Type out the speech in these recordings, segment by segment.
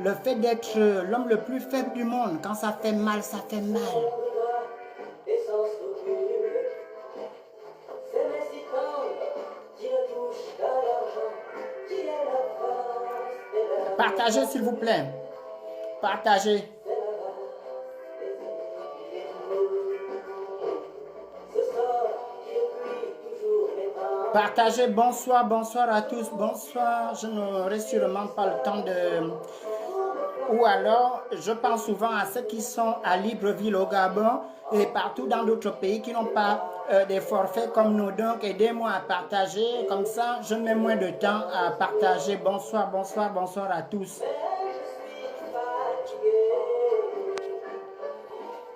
Le fait d'être l'homme le plus faible du monde, quand ça fait mal, ça fait mal. Partagez s'il vous plaît. Partagez. Partagez, bonsoir, bonsoir à tous, bonsoir. Je n'aurai sûrement pas le temps de... Ou alors, je pense souvent à ceux qui sont à Libreville au Gabon et partout dans d'autres pays qui n'ont pas des forfaits comme nous. Donc, aidez-moi à partager. Comme ça, je mets moins de temps à partager. Bonsoir, bonsoir, bonsoir à tous.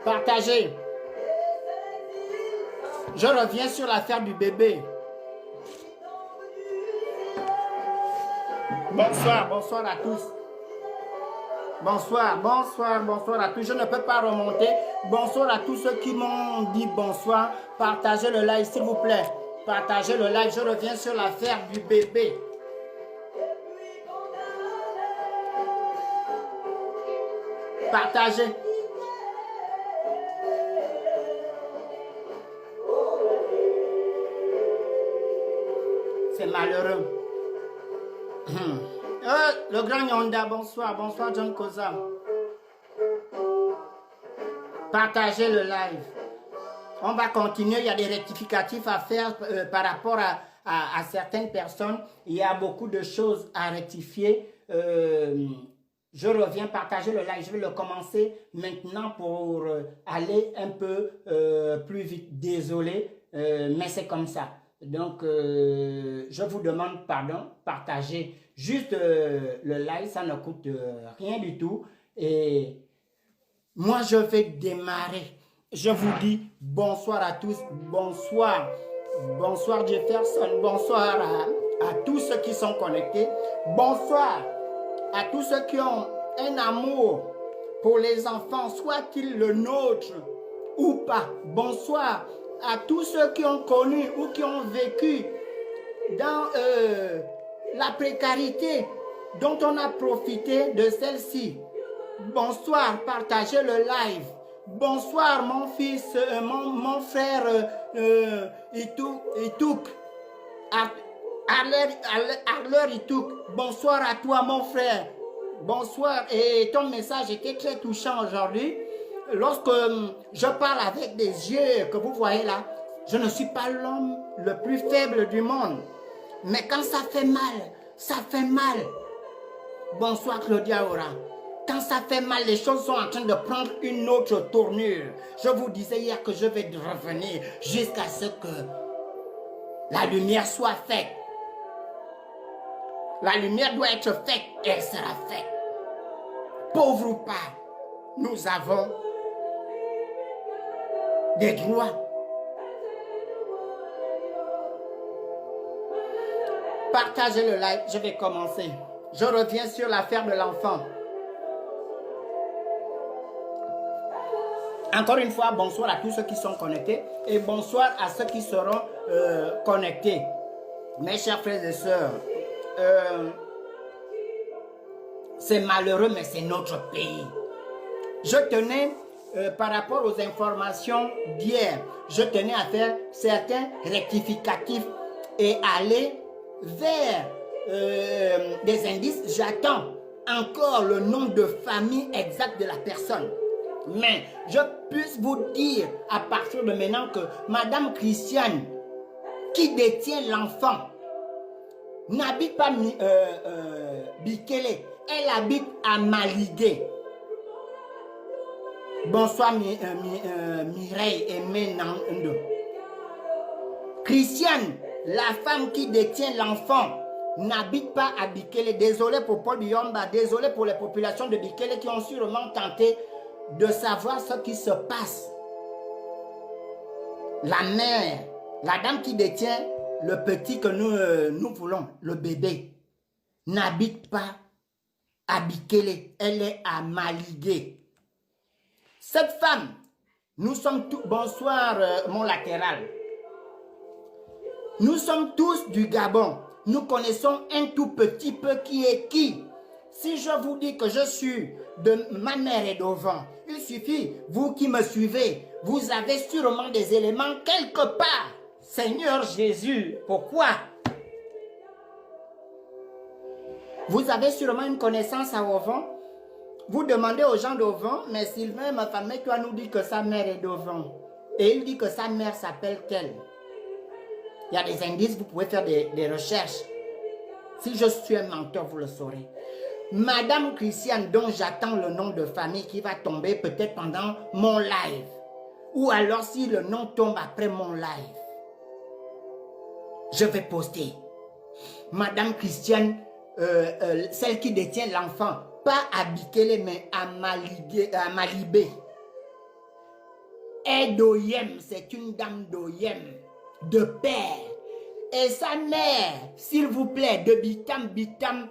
Partagez. Je reviens sur l'affaire du bébé. Bonsoir, bonsoir à tous. Bonsoir, bonsoir, bonsoir à tous. Je ne peux pas remonter. Bonsoir à tous ceux qui m'ont dit bonsoir. Partagez le live, s'il vous plaît. Partagez le live. Je reviens sur l'affaire du bébé. Partagez. C'est malheureux. Le grand Yonda, bonsoir, bonsoir John Koza. Partagez le live. On va continuer, il y a des rectificatifs à faire par rapport à certaines personnes. Il y a beaucoup de choses à rectifier. Je reviens partager le live. Je vais le commencer maintenant pour aller un peu plus vite. Désolé, mais c'est comme ça. Donc, je vous demande pardon, partagez juste le live, ça ne coûte rien du tout. Et moi, je vais démarrer. Je vous dis bonsoir à tous, bonsoir. Bonsoir Jefferson, bonsoir à tous ceux qui sont connectés. Bonsoir à tous ceux qui ont un amour pour les enfants, soit-il le nôtre ou pas. Bonsoir à tous ceux qui ont connu ou qui ont vécu dans la précarité dont on a profité de celle-ci. Bonsoir, partagez le live. Bonsoir mon fils, mon frère Itouk, Arler Itouk. Bonsoir à toi mon frère. Bonsoir, et ton message était très touchant aujourd'hui. Lorsque je parle avec des yeux que vous voyez là, je ne suis pas l'homme le plus faible du monde. Mais quand ça fait mal, ça fait mal. Bonsoir Claudia Ora. Quand ça fait mal, les choses sont en train de prendre une autre tournure. Je vous disais hier que je vais revenir jusqu'à ce que la lumière soit faite. La lumière doit être faite et elle sera faite. Pauvre ou pas, nous avons des droits. Partagez le live, je vais commencer. Je reviens sur l'affaire de l'enfant. Encore une fois, bonsoir à tous ceux qui sont connectés et bonsoir à ceux qui seront connectés. Mes chers frères et sœurs, c'est malheureux, mais c'est notre pays. Je tenais, par rapport aux informations d'hier, je tenais à faire certains rectificatifs et aller vers des indices. J'attends encore le nom de famille exact de la personne. Mais je puisse vous dire à partir de maintenant que Madame Christiane, qui détient l'enfant, n'habite pas Bikele, elle habite à Maligué. Bonsoir Mireille et Menando. Christiane, la femme qui détient l'enfant, n'habite pas à Bikele. Désolé pour Paul Biomba, désolé pour les populations de Bikele qui ont sûrement tenté de savoir ce qui se passe. La mère, la dame qui détient le petit que nous voulons, le bébé, n'habite pas à Bikele, elle est à Maligué. Cette femme, nous sommes tous, bonsoir mon latéral, nous sommes tous du Gabon, nous connaissons un tout petit peu qui est qui. Si je vous dis que je suis de ma mère est devant, il suffit, vous qui me suivez, vous avez sûrement des éléments quelque part. Seigneur Jésus, pourquoi? Vous avez sûrement une connaissance à Auvon. Vous demandez aux gens d'Auvon, mais Sylvain, ma famille, toi nous dit que sa mère est d'Auvon. Et il dit que sa mère s'appelle quelle? Il y a des indices, vous pouvez faire des recherches. Si je suis un menteur, vous le saurez. Madame Christiane, dont j'attends le nom de famille qui va tomber peut-être pendant mon live. Ou alors si le nom tombe après mon live. Je vais poster. Madame Christiane, celle qui détient l'enfant, pas à Bikele, mais à Malibé. Et d'Oyem, c'est une dame d'Oyem, de père. Et sa mère, s'il vous plaît, de Bitam,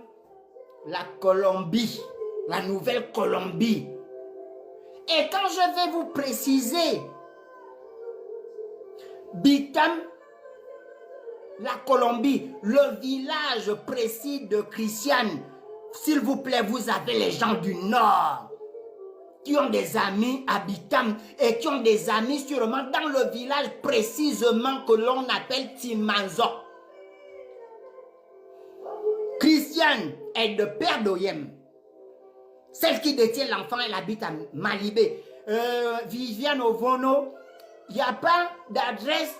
la Colombie, la Nouvelle-Colombie. Et quand je vais vous préciser, Bitam, la Colombie, le village précis de Christiane, s'il vous plaît, vous avez les gens du Nord qui ont des amis à Bitam et qui ont des amis sûrement dans le village précisément que l'on appelle Timanzo. Christiane est de père d'Oyem. Celle qui détient l'enfant, elle habite à Malibé. Viviane Ovono, il n'y a pas d'adresse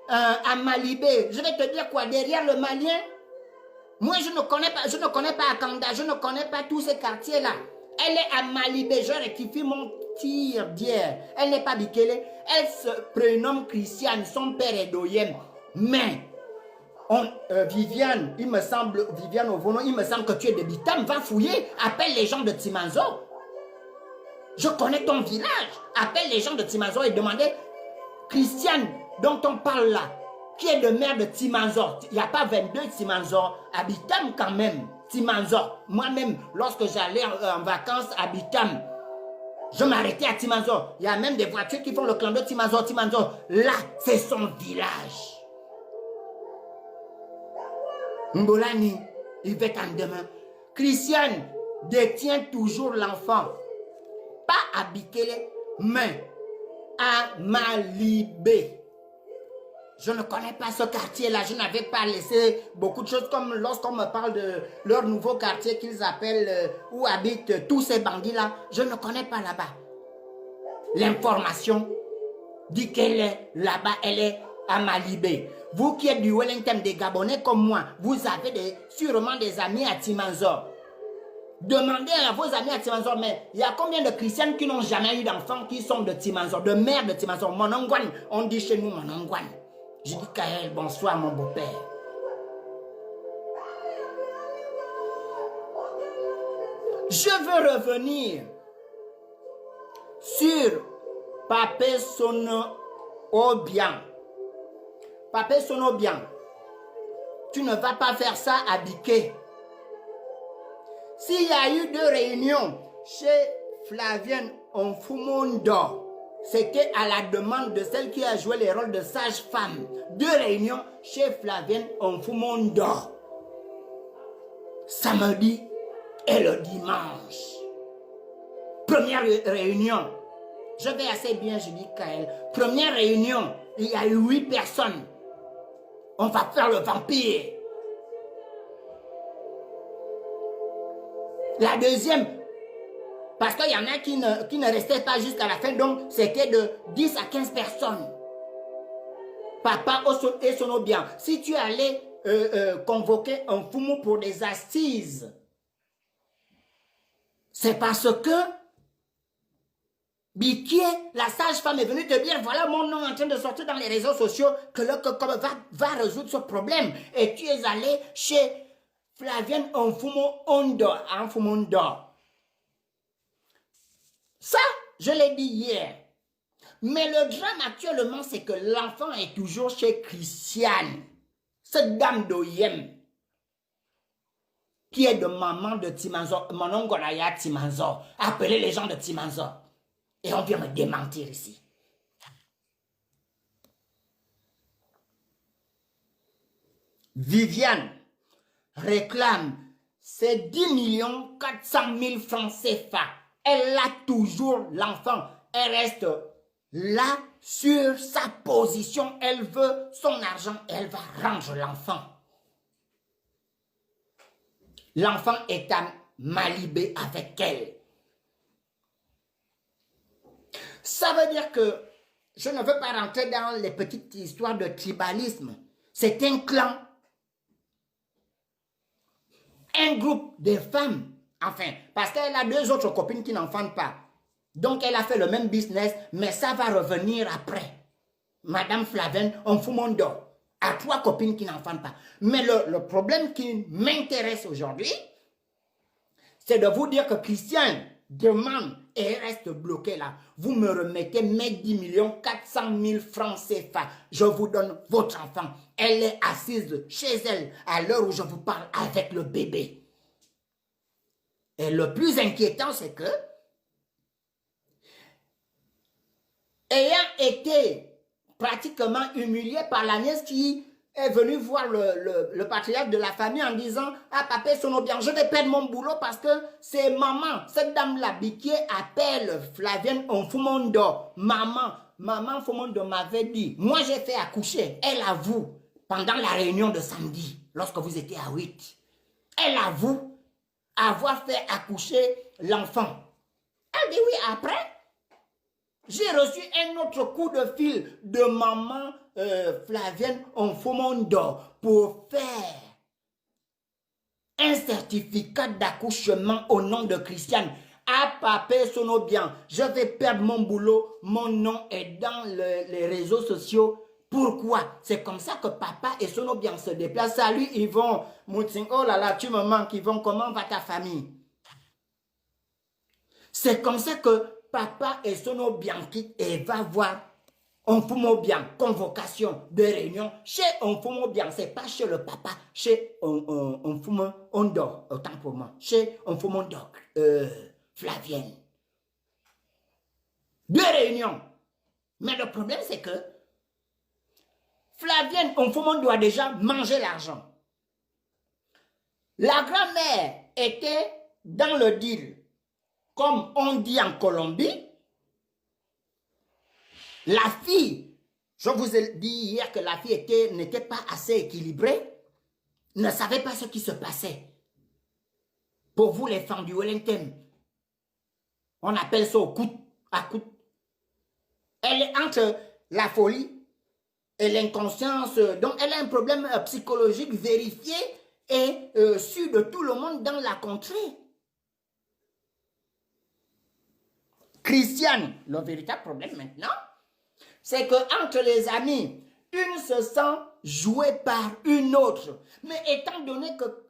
à Malibé. Je vais te dire quoi, derrière le Malien, moi je ne connais pas Akanda, je ne connais pas tous ces quartiers-là. Elle est à Malibé, je rectifie mon tir d'hier. Elle n'est pas Bikele, elle se prénomme Christiane, son père est d'Oyem. Mais, Viviane, il me semble, Viviane Ovono, il me semble que tu es de Bitam, va fouiller, appelle les gens de Timanzo. Je connais ton village, appelle les gens de Timanzo et demandez, Christiane, dont on parle là, qui est de mère de Timanzo. Il n'y a pas 22 Timanzo à Bitam quand même. Timanzo. Moi-même, lorsque j'allais en vacances à Bitam, je m'arrêtais à Timanzo. Il y a même des voitures qui font le clan de Timanzo. Là, c'est son village. Mbolani, il va en demain. Christiane détient toujours l'enfant. Pas à Bikele, mais à Malibé. Je ne connais pas ce quartier-là. Je n'avais pas laissé beaucoup de choses comme lorsqu'on me parle de leur nouveau quartier qu'ils appellent où habitent tous ces bandits-là. Je ne connais pas là-bas. L'information dit qu'elle est là-bas, elle est à Malibé. Vous qui êtes du Wellington, des Gabonais comme moi, vous avez sûrement des amis à Timanzo. Demandez à vos amis à Timanzo, mais il y a combien de chrétiennes qui n'ont jamais eu d'enfants qui sont de Timanzo, de mère de Timanzo, Monongwan, on dit chez nous Monongwan. Je dis Kael, bonsoir mon beau-père. Je veux revenir sur Papé Sono Obiang. Papé Sono Obiang, tu ne vas pas faire ça à Biké. S'il y a eu 2 réunions chez Flavienne Onfumondo, c'était à la demande de celle qui a joué les rôles de sage-femme. 2 réunions chez Flavienne Onfumondo. Samedi et le dimanche. Première réunion. Je vais assez bien, je dis Kael. Première réunion, il y a eu 8 personnes. On va faire le vampire. La deuxième, parce qu'il y en a qui ne restaient pas jusqu'à la fin, donc c'était de 10 à 15 personnes. Papa et son bien. Si tu allais convoquer un fumu pour des assises, c'est parce que Bikié, la sage-femme, est venue te dire, voilà mon nom en train de sortir dans les réseaux sociaux, que le COCOM va résoudre ce problème. Et tu es allé chez Flavienne Onfumondo. Ça, je l'ai dit hier. Mais le drame actuellement, c'est que l'enfant est toujours chez Christiane, cette dame d'Oyem, qui est de maman de Timanzo, Monongolaya Timanzo. Appelez les gens de Timanzo. Et on vient me démentir ici. Viviane réclame c'est 10 400 000 francs CFA. Elle a toujours l'enfant. Elle reste là sur sa position. Elle veut son argent. Elle va rendre l'enfant. L'enfant est à Malibé avec elle. Ça veut dire que je ne veux pas rentrer dans les petites histoires de tribalisme. C'est un clan. Un groupe de femmes. Enfin, parce qu'elle a 2 autres copines qui n'enfantent pas. Donc, elle a fait le même business, mais ça va revenir après. Madame Flavienne, on fout mon dos. À 3 copines qui n'enfantent pas. Mais le problème qui m'intéresse aujourd'hui, c'est de vous dire que Christiane demande et reste bloquée là. Vous me remettez mes 10 400 000 francs CFA. Je vous donne votre enfant. Elle est assise chez elle à l'heure où je vous parle avec le bébé. Et le plus inquiétant, c'est que, ayant été pratiquement humiliée par la nièce qui est venue voir le patriarche de la famille en disant « Ah, papa, bien, je vais perdre mon boulot parce que c'est maman, cette dame-là, qui appelle Flavienne Onfumondo. Maman Fumondo m'avait dit, moi j'ai fait accoucher. Elle avoue, pendant la réunion de samedi, lorsque vous étiez à 8, elle avoue avoir fait accoucher l'enfant. Elle dit oui, après, j'ai reçu un autre coup de fil de maman Flavienne Onfumondo pour faire un certificat d'accouchement au nom de Christiane. Ah, papa, sonne bien, je vais perdre mon boulot, mon nom est dans les réseaux sociaux. Pourquoi? C'est comme ça que papa et son bien se déplacent. Salut Yvon, Mouting, oh là là, tu me manques Yvon, comment va ta famille? C'est comme ça que papa et son bien quittent et va voir Onfumobian, convocation de réunion chez Onfumobian, c'est pas chez le papa, chez Onfumondo, autant pour moi, chez Onfumondo, Flavienne. 2 réunions. Mais le problème, c'est que Flavienne Onfumondo a déjà mangé l'argent. La grand-mère était dans le deal, comme on dit en Colombie. La fille, je vous ai dit hier que la fille n'était pas assez équilibrée, ne savait pas ce qui se passait. Pour vous, les femmes du Wellington, on appelle ça au coup à coup. Elle est entre la folie et l'inconscience, donc elle a un problème psychologique vérifié et su de tout le monde dans la contrée. Christiane, le véritable problème maintenant, c'est qu'entre les amis, une se sent jouée par une autre. Mais étant donné que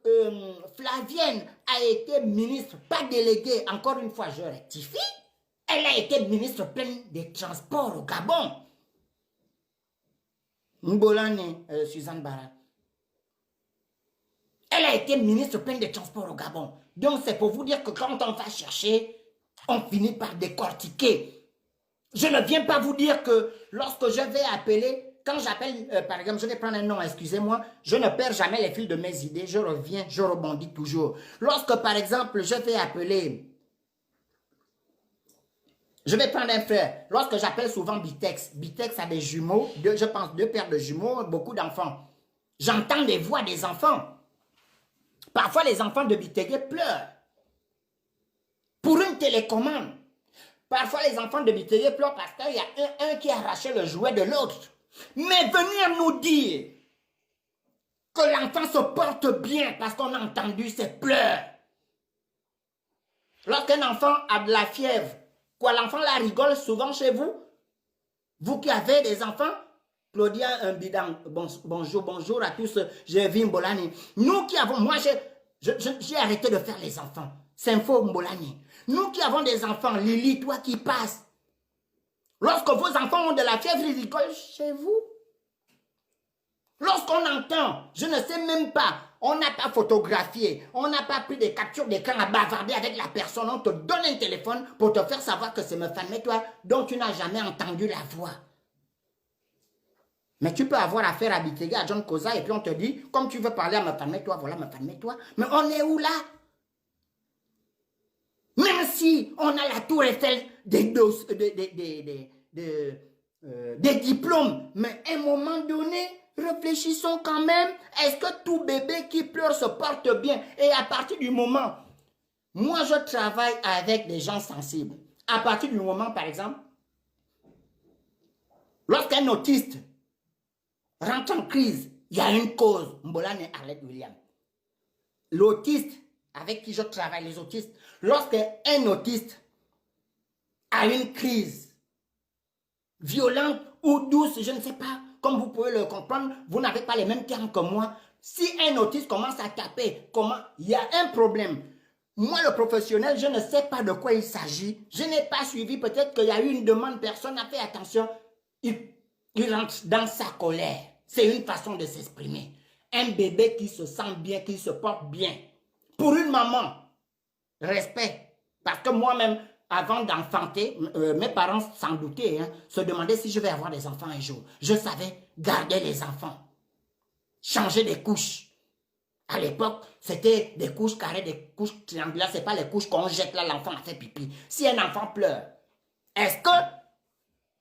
Flavienne a été ministre, pas déléguée, encore une fois je rectifie, elle a été ministre pleine des transports au Gabon. Mbolane, Suzanne Barra. Elle a été ministre pleine des transports au Gabon. Donc c'est pour vous dire que quand on va chercher, on finit par décortiquer. Je ne viens pas vous dire que lorsque je vais appeler, quand j'appelle, par exemple, je vais prendre un nom, excusez-moi, je ne perds jamais les fils de mes idées, je reviens, je rebondis toujours. Lorsque, par exemple, je vais appeler, je vais prendre un frère, lorsque j'appelle souvent Bitex, Bitex a des jumeaux, je pense 2 paires de jumeaux, beaucoup d'enfants. J'entends des voix des enfants. Parfois, les enfants de Bitex pleurent pour une télécommande. Parfois, les enfants de Bitex pleurent parce qu'il y a un qui a arraché le jouet de l'autre. Mais venir nous dire que l'enfant se porte bien parce qu'on a entendu ses pleurs. Lorsqu'un enfant a de la fièvre, quoi, l'enfant la rigole souvent chez vous? Vous qui avez des enfants, Claudia un bidang, bonjour à tous, j'ai vu Mbolani. Nous qui avons, moi j'ai arrêté de faire les enfants. C'est faux Mbolani. Nous qui avons des enfants, Lily, toi qui passes, lorsque vos enfants ont de la fièvre, ils rigolent chez vous. Lorsqu'on entend, je ne sais même pas, on n'a pas photographié, on n'a pas pris des captures d'écran à bavarder avec la personne, on te donne un téléphone pour te faire savoir que c'est ma femme, mais toi, dont tu n'as jamais entendu la voix. Mais tu peux avoir affaire à Bitega, à John Koza, et puis on te dit, comme tu veux parler à ma femme, toi, voilà ma femme, toi. Mais on est où là? Même si on a la tour Eiffel des diplômes, mais à un moment donné, réfléchissons quand même, est-ce que tout bébé qui pleure se porte bien? Et à partir du moment, moi je travaille avec des gens sensibles. À partir du moment, par exemple, lorsqu'un autiste rentre en crise, il y a une cause. Mbolane et Arlette William. L'autiste avec qui je travaille, les autistes, lorsqu'un autiste a une crise violente ou douce, je ne sais pas, comme vous pouvez le comprendre, vous n'avez pas les mêmes termes que moi. Si un autiste commence à taper, il y a un problème. Moi, le professionnel, je ne sais pas de quoi il s'agit. Je n'ai pas suivi, peut-être qu'il y a eu une demande, personne n'a fait attention. Il rentre dans sa colère. C'est une façon de s'exprimer. Un bébé qui se sent bien, qui se porte bien. Pour une maman, respect. Parce que moi-même, avant d'enfanter, mes parents s'en doutaient, se demandaient si je vais avoir des enfants un jour. Je savais garder les enfants. Changer des couches. À l'époque, c'était des couches carrées, des couches triangulaires. Ce n'est pas les couches qu'on jette là, l'enfant a fait pipi. Si un enfant pleure, est-ce que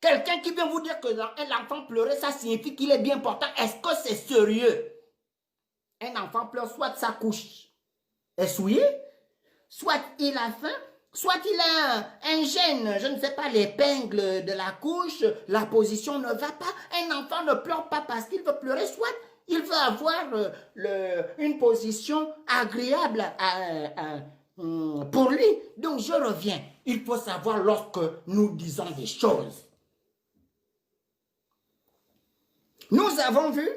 quelqu'un qui vient vous dire que l'enfant pleurait, ça signifie qu'il est bien portant? Est-ce que c'est sérieux? Un enfant pleure, soit sa couche est souillée, soit il a faim, soit il a un gène, je ne sais pas, l'épingle de la couche, la position ne va pas. Un enfant ne pleure pas parce qu'il veut pleurer, soit il veut avoir une position agréable pour lui. Donc je reviens, il faut savoir lorsque nous disons des choses. Nous avons vu,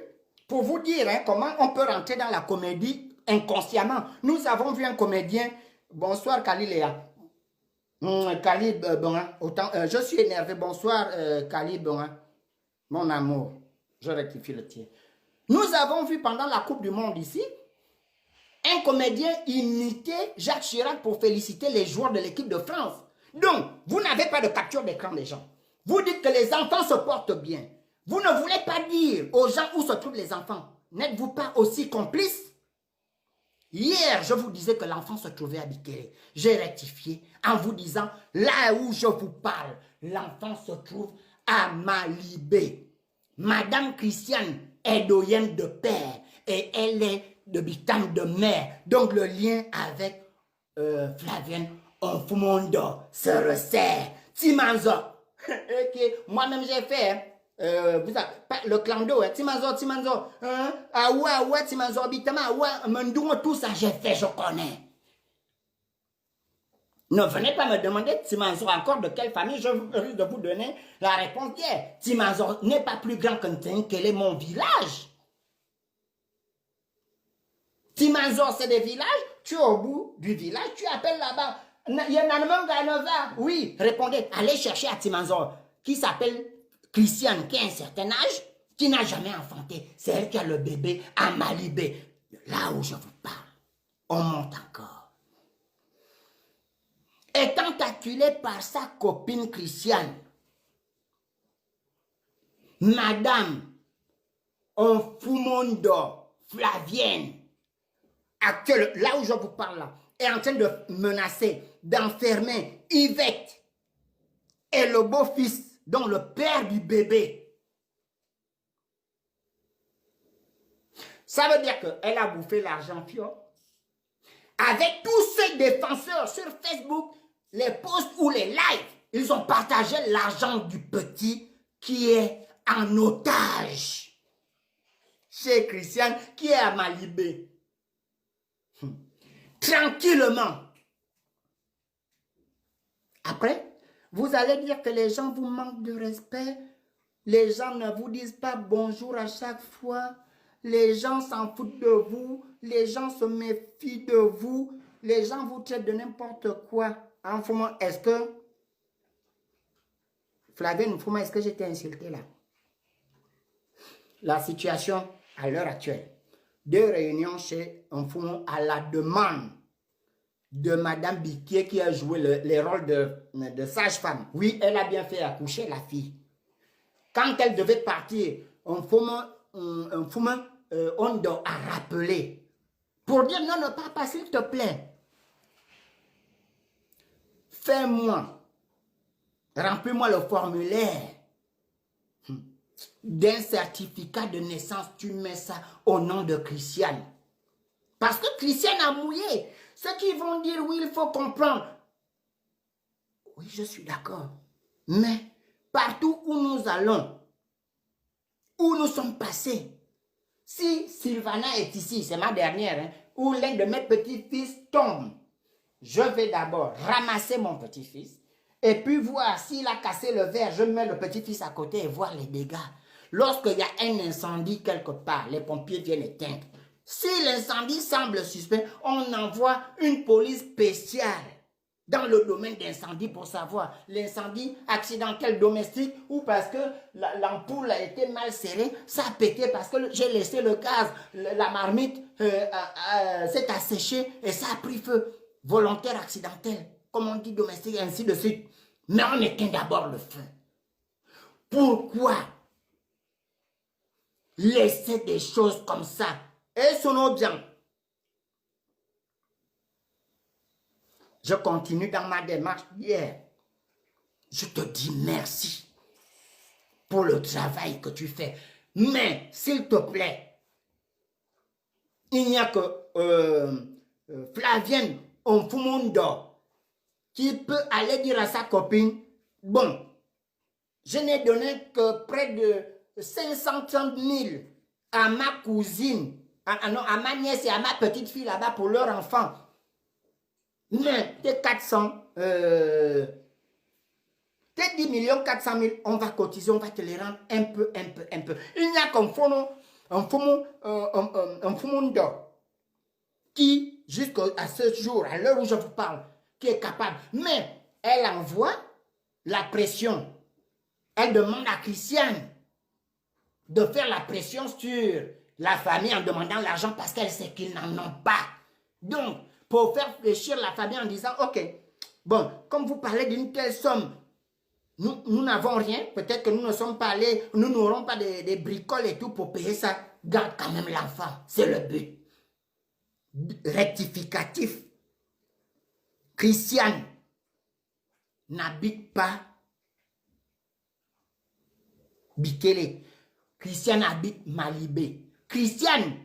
pour vous dire comment on peut rentrer dans la comédie inconsciemment, nous avons vu un comédien, bonsoir Kaliléa, Kali, bon, autant, je suis énervé, bonsoir Kali, bon, mon amour, je rectifie le tien. Nous avons vu pendant la Coupe du Monde ici, un comédien imiter Jacques Chirac pour féliciter les joueurs de l'équipe de France. Donc, vous n'avez pas de capture d'écran des gens. Vous dites que les enfants se portent bien. Vous ne voulez pas dire aux gens où se trouvent les enfants. N'êtes-vous pas aussi complice? Hier, je vous disais que l'enfant se trouvait à Bikere. J'ai rectifié en vous disant, là où je vous parle, l'enfant se trouve à Malibé. Madame Christiane est doyenne de père et elle est de Bitam de mère. Donc le lien avec Flavienne Onfumondo se resserre. Timanzo. Okay. Moi-même j'ai fait... le clando, Timanzo, Awa, Timanzo, Bitama, Awa, Mendungo, tout ça j'ai fait, je connais. Ne venez pas me demander Timanzo encore de quelle famille, je risque de vous donner la réponse hier. Timanzo n'est pas plus grand que Nteng, quel est mon village. Timanzo, c'est des villages, tu es au bout du village, tu appelles là-bas. Oui, répondez, allez chercher à Timanzo, qui s'appelle Christiane, qui a un certain âge, qui n'a jamais enfanté. C'est elle qui a le bébé à Malibé. Là où je vous parle, on monte encore. Étant acculé par sa copine Christiane, Madame Onfumondo Flavienne, actuelle, là où je vous parle là, est en train de menacer, d'enfermer Yvette et le beau-fils, donc le père du bébé. Ça veut dire qu'elle a bouffé l'argent Fio. Avec tous ces défenseurs sur Facebook, les posts ou les lives, ils ont partagé l'argent du petit qui est en otage chez Christiane, qui est à Malibé. Tranquillement. Après, vous allez dire que les gens vous manquent de respect. Les gens ne vous disent pas bonjour à chaque fois. Les gens s'en foutent de vous. Les gens se méfient de vous. Les gens vous traitent de n'importe quoi. En Fouma, est-ce que... Flavien Fouma, est-ce que j'étais insulté là? La situation à l'heure actuelle. 2 réunions chez Fouma à la demande de Madame Biquier qui a joué les rôles de sage-femme. Oui, elle a bien fait accoucher la fille. Quand elle devait partir on doit rappeler. Pour dire non, papa, s'il te plaît, fais-moi, remplis-moi le formulaire d'un certificat de naissance, tu mets ça au nom de Christiane. Parce que Christiane a mouillé. Ceux qui vont dire oui, il faut comprendre. Oui, je suis d'accord. Mais partout où nous allons, où nous sommes passés, si Sylvana est ici, c'est ma dernière, hein, ou l'un de mes petits-fils tombe, je vais d'abord ramasser mon petit-fils et puis voir s'il a cassé le verre, je mets le petit-fils à côté et voir les dégâts. Lorsqu'il y a un incendie quelque part, les pompiers viennent éteindre. Si l'incendie semble suspect, on envoie une police spéciale dans le domaine d'incendie pour savoir l'incendie accidentel domestique ou parce que l'ampoule a été mal serrée, ça a pété parce que j'ai laissé le gaz, la marmite s'est asséchée et ça a pris feu. Volontaire accidentel, comme on dit domestique, et ainsi de suite. Mais on éteint d'abord le feu. Pourquoi laisser des choses comme ça? Et sonnons bien. Je continue dans ma démarche hier. Je te dis merci pour le travail que tu fais. Mais, s'il te plaît, il n'y a que Flavienne Onfumundo qui peut aller dire à sa copine, bon, je n'ai donné que près de 530 000 à ma cousine, à ma nièce et à ma petite fille là-bas pour leur enfant. Mais tes 10 400 000, on va cotiser, on va te les rendre un peu. Il n'y a qu'un Fumundo qui, jusqu'à ce jour, à l'heure où je vous parle, qui est capable. Mais elle envoie la pression. Elle demande à Christiane de faire la pression sur la famille en demandant l'argent parce qu'elle sait qu'ils n'en ont pas. Donc, pour faire fléchir la famille en disant, ok, bon, comme vous parlez d'une telle somme, nous n'avons rien, peut-être que nous ne sommes pas allés, nous n'aurons pas des bricoles et tout pour payer ça, garde quand même l'enfant, c'est le but. Rectificatif. Christiane n'habite pas Bikele. Christiane habite Malibé. Christiane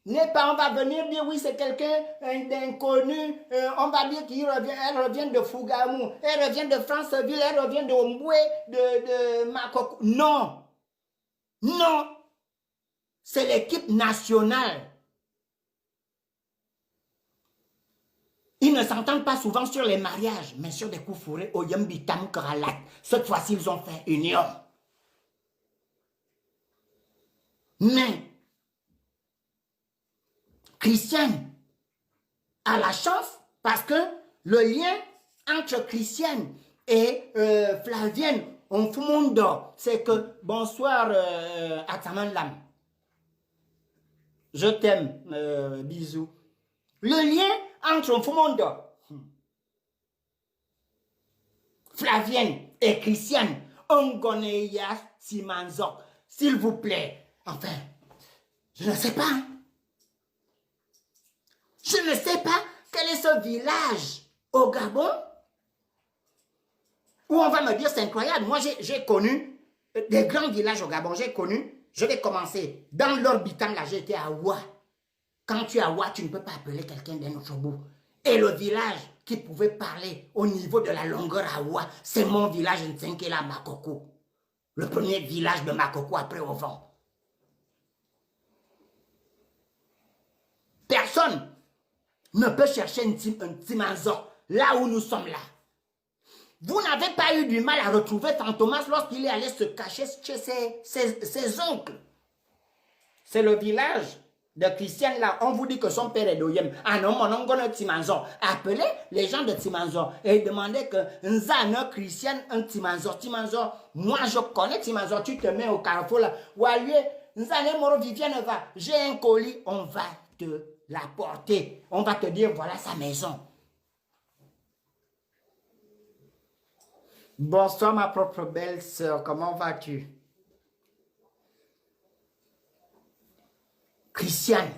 n'est pas, on va venir dire oui, c'est quelqu'un d'inconnu, on va dire elle revient de Fougamou, elle revient de Franceville, elle revient de Omboué, de Makoko. Non, non, c'est l'équipe nationale. Ils ne s'entendent pas souvent sur les mariages, mais sur des coups fourrés au Yambitam Karalat. Cette fois-ci, ils ont fait union. Mais Christiane a la chance parce que le lien entre Christiane et Flavienne Onfumundo, c'est que bonsoir Ataman Lam. Je t'aime, bisous. Le lien entre Onfumundo, Flavienne et Christiane, Ongoneya Simanzok, s'il vous plaît. Enfin, je ne sais pas. Je ne sais pas quel est ce village au Gabon où on va me dire c'est incroyable. Moi, j'ai connu des grands villages au Gabon. J'ai connu, je vais commencer. Dans l'orbitam, là, j'étais à Ouah. Quand tu es à Ouah, tu ne peux pas appeler quelqu'un d'un autre bout. Et le village qui pouvait parler au niveau de la longueur à Ouah, c'est mon village Nsenkela Makoko. Le premier village de Makoko après au vent. Personne ne peut chercher un Timanzo là où nous sommes là. Vous n'avez pas eu du mal à retrouver Fantomas lorsqu'il est allé se cacher chez ses oncles. C'est le village de Christiane là. On vous dit que son père est d'Oyem. Ah non, mon oncle Timanzo. Appelez les gens de Timanzo et demandez que Nzana Christiane un Timanzo. Timanzo, moi je connais Timanzo. Tu te mets au carrefour là. Ou à lui, Nzana Moro Viviane va. J'ai un colis, on va te la porter. On va te dire, voilà sa maison. Bonsoir ma propre belle-sœur, comment vas-tu? Christiane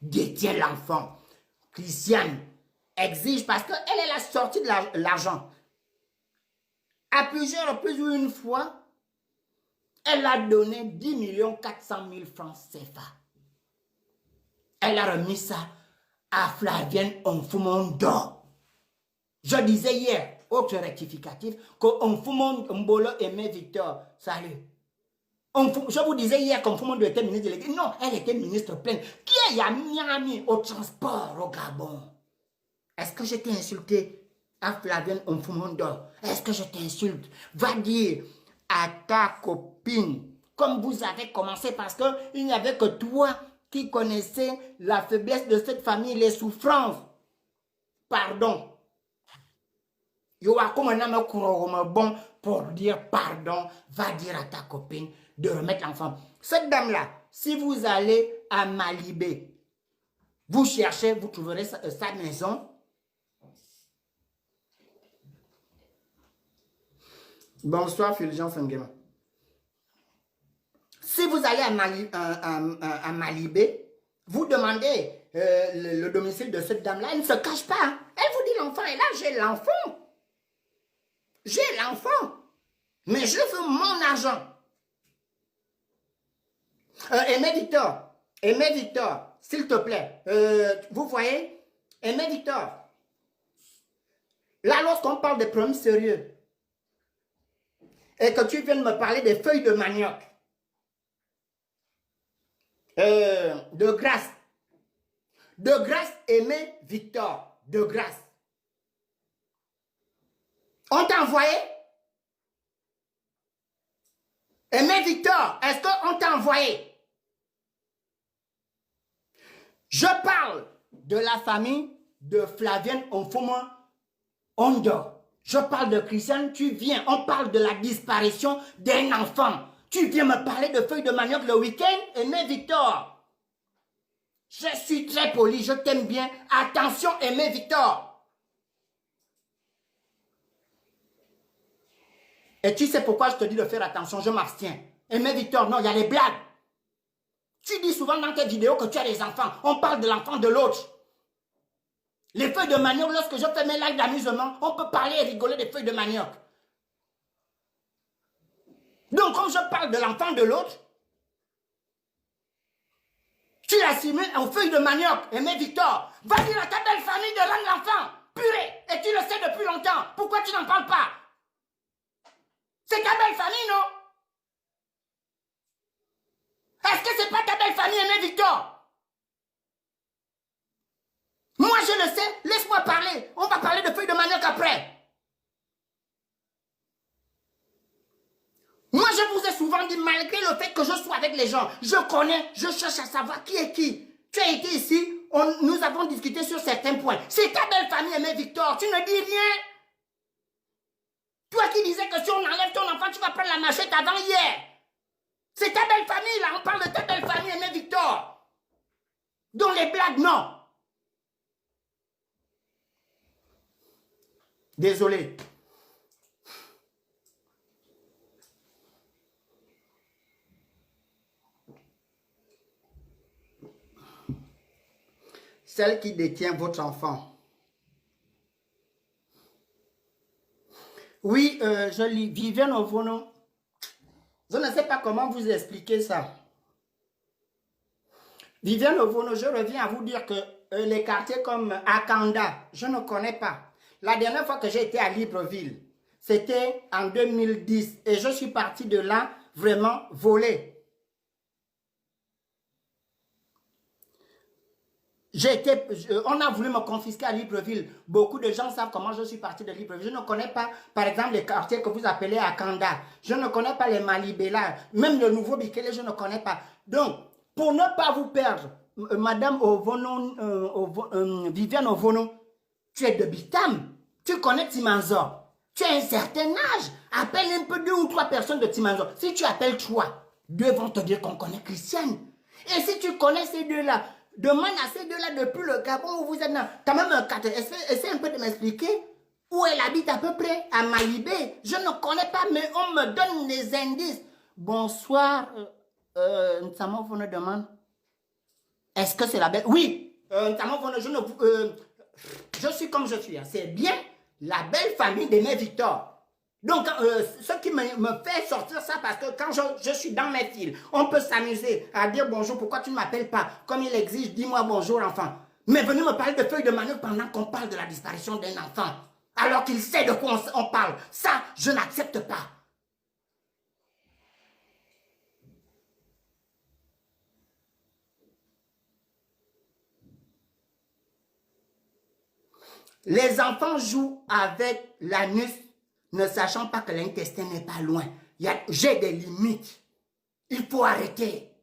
détient l'enfant. Christiane exige parce qu'elle est la sortie de l'argent. À plusieurs reprises ou une fois, elle a donné 10 400 000 francs CFA. Elle a remis ça à Flavienne Onfumondo. Je disais hier, autre rectificatif, que Onfumondo Mbolo aimait Victor. Salut. Je vous disais hier qu'Onfumondo était ministre de l'Église. Non, elle était ministre pleine. Qui est à Miami au transport au Gabon? Est-ce que je t'ai insulté à Flavienne Onfumondo? Est-ce que je t'insulte? Va dire à ta copine, comme vous avez commencé, parce qu'il n'y avait que toi qui connaissais la faiblesse de cette famille, les souffrances. Pardon. Il y a comme un homme bon pour dire pardon. Va dire à ta copine de remettre l'enfant. Cette dame-là, si vous allez à Malibé, vous cherchez, vous trouverez sa maison. Bonsoir, Fulgence Nguema. Si vous allez à Malibé, vous demandez le domicile de cette dame-là, elle ne se cache pas. Elle vous dit l'enfant est là, j'ai l'enfant. J'ai l'enfant. Mais je veux mon argent. Aimé Victor, s'il te plaît. Vous voyez, Aimé Victor. Là, lorsqu'on parle des problèmes sérieux, et que tu viens de me parler des feuilles de manioc, de grâce, Aimé Victor, de grâce. On t'a envoyé? Aimé Victor, est-ce qu'on t'a envoyé? Je parle de la famille de Flavienne Onfumondo. Je parle de Christiane, tu viens, on parle de la disparition d'un enfant. Tu viens me parler de feuilles de manioc le week-end? Aimé Victor, je suis très poli, je t'aime bien. Attention, Aimé Victor. Et tu sais pourquoi je te dis de faire attention, je m'abstiens. Aimé Victor, non, il y a les blagues. Tu dis souvent dans tes vidéos que tu as des enfants. On parle de l'enfant de l'autre. Les feuilles de manioc, lorsque je fais mes lives d'amusement, on peut parler et rigoler des feuilles de manioc. Donc, quand je parle de l'enfant de l'autre, tu assumes aux feuilles de manioc. Aimé Victor, va dire à ta belle famille de rendre l'enfant. Purée, et tu le sais depuis longtemps. Pourquoi tu n'en parles pas? C'est ta belle famille, non? Est-ce que c'est pas ta belle famille, Aimé Victor? Moi, je le sais. Laisse-moi parler. On va parler de feuilles de manioc après. Moi, je vous ai souvent dit, malgré le fait que je sois avec les gens, je connais, je cherche à savoir qui est qui. Tu as été ici, nous avons discuté sur certains points. C'est ta belle famille, Aimé Victor. Tu ne dis rien. Toi qui disais que si on enlève ton enfant, tu vas prendre la machette avant hier. C'est ta belle famille, là. On parle de ta belle famille, Aimé Victor. Dont les blagues, non. Désolé. Celle qui détient votre enfant. Oui, je lis Viviane Ovono. Je ne sais pas comment vous expliquer ça. Viviane Ovono, je reviens à vous dire que les quartiers comme Akanda, je ne connais pas. La dernière fois que j'ai été à Libreville, c'était en 2010 et je suis parti de là vraiment volé. On a voulu me confisquer à Libreville. Beaucoup de gens savent comment je suis parti de Libreville. Je ne connais pas, par exemple, les quartiers que vous appelez Akanda. Je ne connais pas les Malibéla. Même le nouveau Bikele, je ne connais pas. Donc, pour ne pas vous perdre, Madame Viviane Ovono, tu es de Bitam. Tu connais Timanzor. Tu as un certain âge. Appelle un peu 2 ou 3 personnes de Timanzor. Si tu appelles 3, 2 vont te dire qu'on connaît Christiane. Et si tu connais ces deux-là, demande à ces deux-là depuis le Gabon où vous êtes là. Tu as même un carte. Essaie un peu de m'expliquer où elle habite à peu près, à Malibé. Je ne connais pas, mais on me donne des indices. Bonsoir, Nsamo, vous nous demande. Est-ce que c'est la belle? Oui, je suis comme je suis. Hein. C'est bien la belle famille d'Aimé Victor. Donc, ce qui me fait sortir ça, parce que quand je suis dans mes fils, on peut s'amuser à dire bonjour, pourquoi tu ne m'appelles pas? Comme il exige, dis-moi bonjour, enfant. Mais venez me parler de feuilles de manœuvre pendant qu'on parle de la disparition d'un enfant, alors qu'il sait de quoi on parle. Ça, je n'accepte pas. Les enfants jouent avec l'anus, ne sachant pas que l'intestin n'est pas loin. J'ai des limites. Il faut arrêter.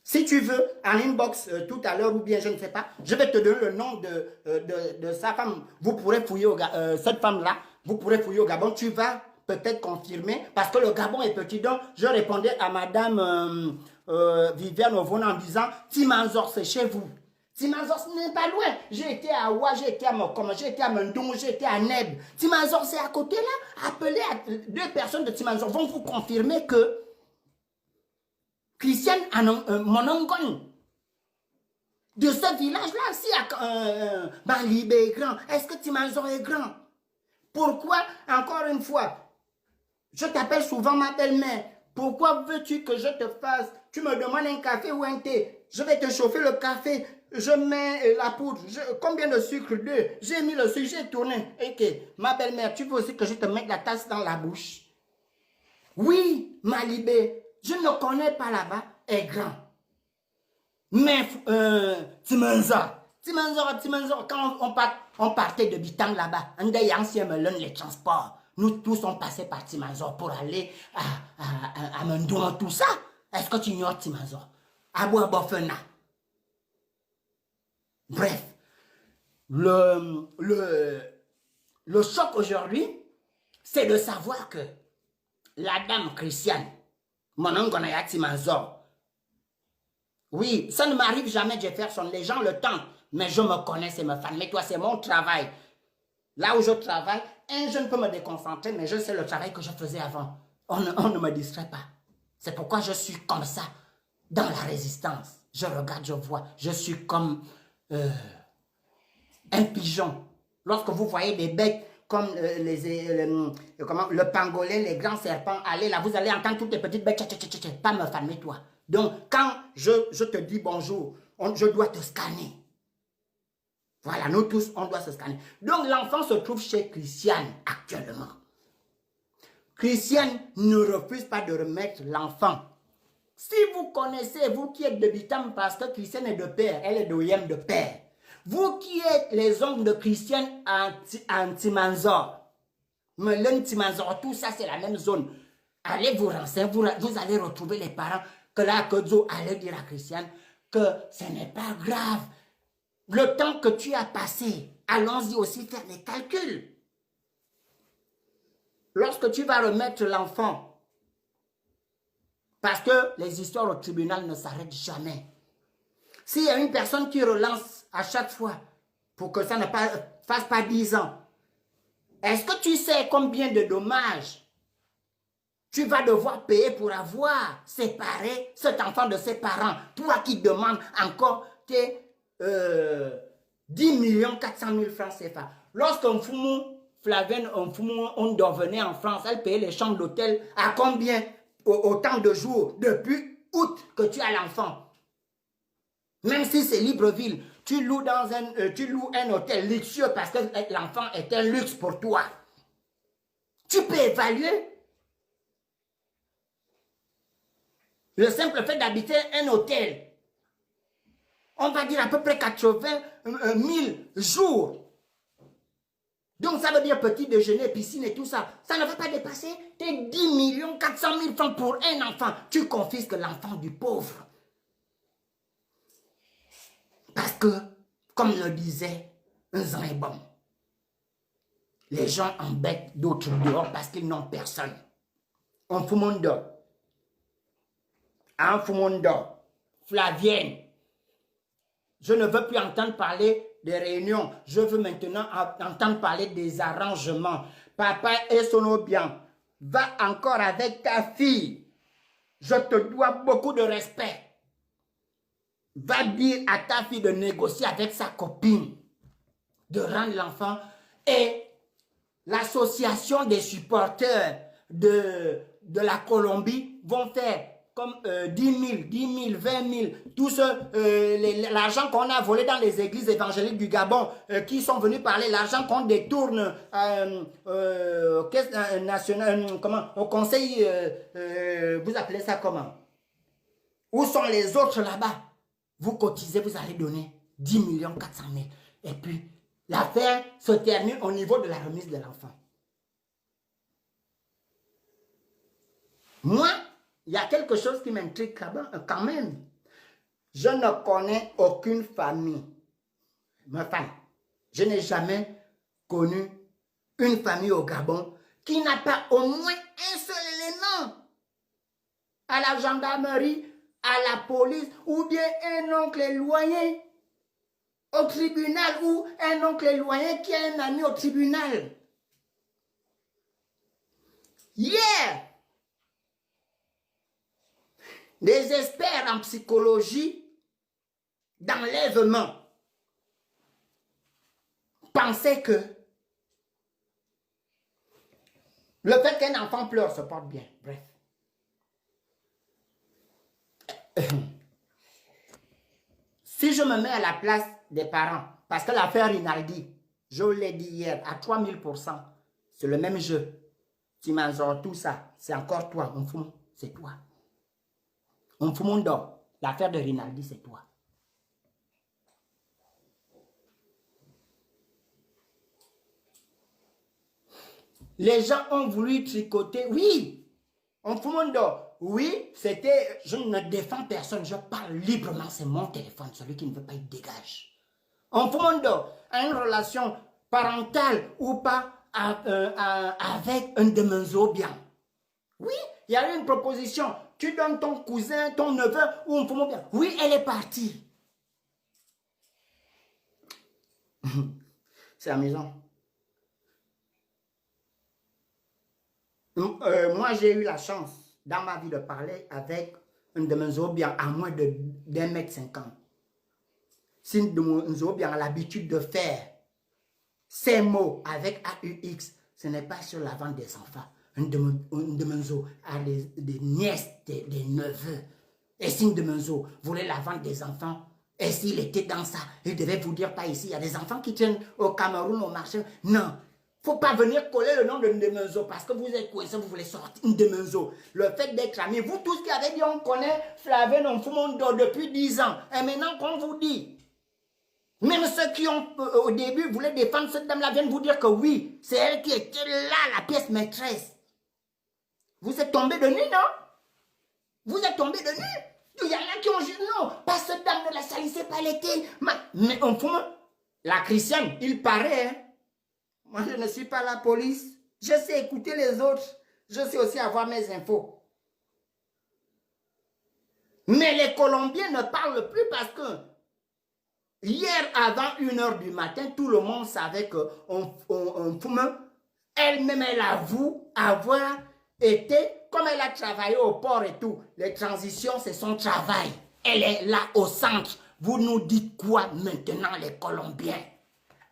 Si tu veux, en inbox tout à l'heure, ou bien je ne sais pas, je vais te donner le nom de sa femme. Vous pourrez fouiller, cette femme-là, vous pourrez fouiller au Gabon. Tu vas peut-être confirmer, parce que le Gabon est petit. Donc, je répondais à madame Viviane Ovona en disant, Timanzor, c'est chez vous. Timanzor, ce n'est pas loin. J'ai été à Oua, j'ai été à Mokom, j'ai été à Mendong, j'ai été à Neb. Timanzor, c'est à côté là. Appelez à 2 personnes de Timanzor, vont vous confirmer que Christiane Monongon, de ce village-là, si Balibé est grand, est-ce que Timanzor est grand? Pourquoi, encore une fois, je t'appelle souvent ma belle-mère, pourquoi veux-tu que je te fasse? Tu me demandes un café ou un thé, je vais te chauffer le café, je mets la poudre, combien de sucre? 2, j'ai mis le sucre, j'ai tourné. Ok, ma belle-mère, tu veux aussi que je te mette la tasse dans la bouche? Oui, Malibé, je ne connais pas là-bas, est grand. Mais Timanzor, quand on partait de Bitang là-bas, on a ancien melon les transports. Nous tous on passait par Timanzor pour aller à Mendouan, tout ça. Est-ce que tu ignores Timanzor? Abou Bofena. Bref, le choc aujourd'hui, c'est de savoir que la dame Christiane, mon oncle a Timanzor. Oui, ça ne m'arrive jamais, Jefferson. Les gens le tentent, mais je me connais, c'est ma femme. Mais toi, c'est mon travail. Là où je travaille, un jeune peut me déconcentrer, mais je sais le travail que je faisais avant. On ne me distrait pas. C'est pourquoi je suis comme ça, dans la résistance. Je regarde, je vois. Je suis comme un pigeon. Lorsque vous voyez des bêtes comme le pangolin, les grands serpents, allez là, vous allez entendre toutes les petites bêtes, pas me fermer toi. Donc, quand je te dis bonjour, je dois te scanner. Voilà, nous tous, on doit se scanner. Donc, l'enfant se trouve chez Christiane actuellement. Christiane ne refuse pas de remettre l'enfant. Si vous connaissez, vous qui êtes de Bitam, parce que Christiane est de père, elle est d'Oyem de père. Vous qui êtes les oncles de Christiane en Timanzor, Melen, Timanzor, tout ça c'est la même zone. Allez vous renseigner, vous allez retrouver les parents que là, que Dieu allait dire à Christiane que ce n'est pas grave. Le temps que tu as passé, allons-y aussi faire des calculs. Lorsque tu vas remettre l'enfant, parce que les histoires au tribunal ne s'arrêtent jamais. S'il y a une personne qui relance à chaque fois pour que ça ne fasse pas 10 ans, est-ce que tu sais combien de dommages tu vas devoir payer pour avoir séparé cet enfant de ses parents? Toi qui demandes encore tes 10 400 000 francs CFA. Lorsqu'on fume, Flavienne, on devenait en France, elle payait les chambres d'hôtel à combien? Autant de jours, depuis août que tu as l'enfant. Même si c'est Libreville, tu loues un hôtel luxueux parce que l'enfant est un luxe pour toi. Tu peux évaluer le simple fait d'habiter un hôtel. On va dire à peu près 80 000 jours. Donc ça veut dire petit déjeuner, piscine et tout ça. Ça ne va pas dépasser tes 10 400 000 francs pour un enfant. Tu confisques l'enfant du pauvre. Parce que, comme le disait un Zambon, les gens embêtent d'autres dehors parce qu'ils n'ont personne. En Fumondo, Flavienne, je ne veux plus entendre parler des réunions. Je veux maintenant entendre parler des arrangements. Papa et son bien, va encore avec ta fille. je te dois beaucoup de respect. Va dire à ta fille de négocier avec sa copine, de rendre l'enfant. Et l'association des supporters de la Colombie vont faire comme 10 000, 20 000, tout l'argent qu'on a volé dans les églises évangéliques du Gabon, qui sont venus parler, l'argent qu'on détourne au conseil, vous appelez ça comment? Où sont les autres là-bas? Vous cotisez, vous allez donner 10 400 000. Et puis, l'affaire se termine au niveau de la remise de l'enfant. Moi, il y a quelque chose qui m'intrigue quand même. Je ne connais aucune famille. Enfin, je n'ai jamais connu une famille au Gabon qui n'a pas au moins un seul élément à la gendarmerie, à la police, ou bien un oncle éloigné au tribunal, ou un oncle éloigné qui a un ami au tribunal. Hier, des experts en psychologie d'enlèvement pensaient que le fait qu'un enfant pleure se porte bien. Bref. Si je me mets à la place des parents, parce que l'affaire Rinaldi, je l'ai dit hier, à 3000%, c'est le même jeu. Tu m'as tout ça, c'est encore toi, mon fou, c'est toi. Mon fou, mon dos, l'affaire de Rinaldi, c'est toi. Les gens ont voulu tricoter, oui, mon fou, mon dos. Oui, c'était, je ne défends personne, je parle librement, c'est mon téléphone, celui qui ne veut pas, il dégage. En fond a une relation parentale ou pas avec un demenzo bien. Oui, il y a eu une proposition, tu donnes ton cousin, ton neveu ou un fond bien. Oui, elle est partie. C'est amusant. Moi, j'ai eu la chance dans ma vie de parler avec un demenzo bien à moins d'1,50 m. Si un demenzo bien a l'habitude de faire ces mots avec AUX, ce n'est pas sur la vente des enfants. Un demenzo a des nièces, des neveux. Et si un demenzo voulait la vente des enfants, et s'il était dans ça, il devait vous dire pas ici, il y a des enfants qui tiennent au Cameroun, au marché. Non. Il ne faut pas venir coller le nom de Ndemenzo parce que vous êtes coincé, vous voulez sortir Ndemenzo. Le fait d'être ami, vous tous qui avez dit on connaît Flavien Onfumondo depuis 10 ans. Et maintenant qu'on vous dit, même ceux qui ont au début voulaient défendre cette dame-là viennent vous dire que oui, c'est elle qui était là, la pièce maîtresse. Vous êtes tombé de nu, non? Vous êtes tombé de nu? Il y en a qui ont dit non, pas cette dame, ne la salissez pas, elle était... Mais Onfumondo, la chrétienne, il paraît, hein? Moi, je ne suis pas la police. Je sais écouter les autres. Je sais aussi avoir mes infos. Mais les Colombiens ne parlent plus parce que hier, avant 1 h du matin, tout le monde savait qu'on fume. Elle-même, elle avoue avoir été, comme elle a travaillé au port et tout, les transitions, c'est son travail. Elle est là au centre. Vous nous dites quoi maintenant, les Colombiens?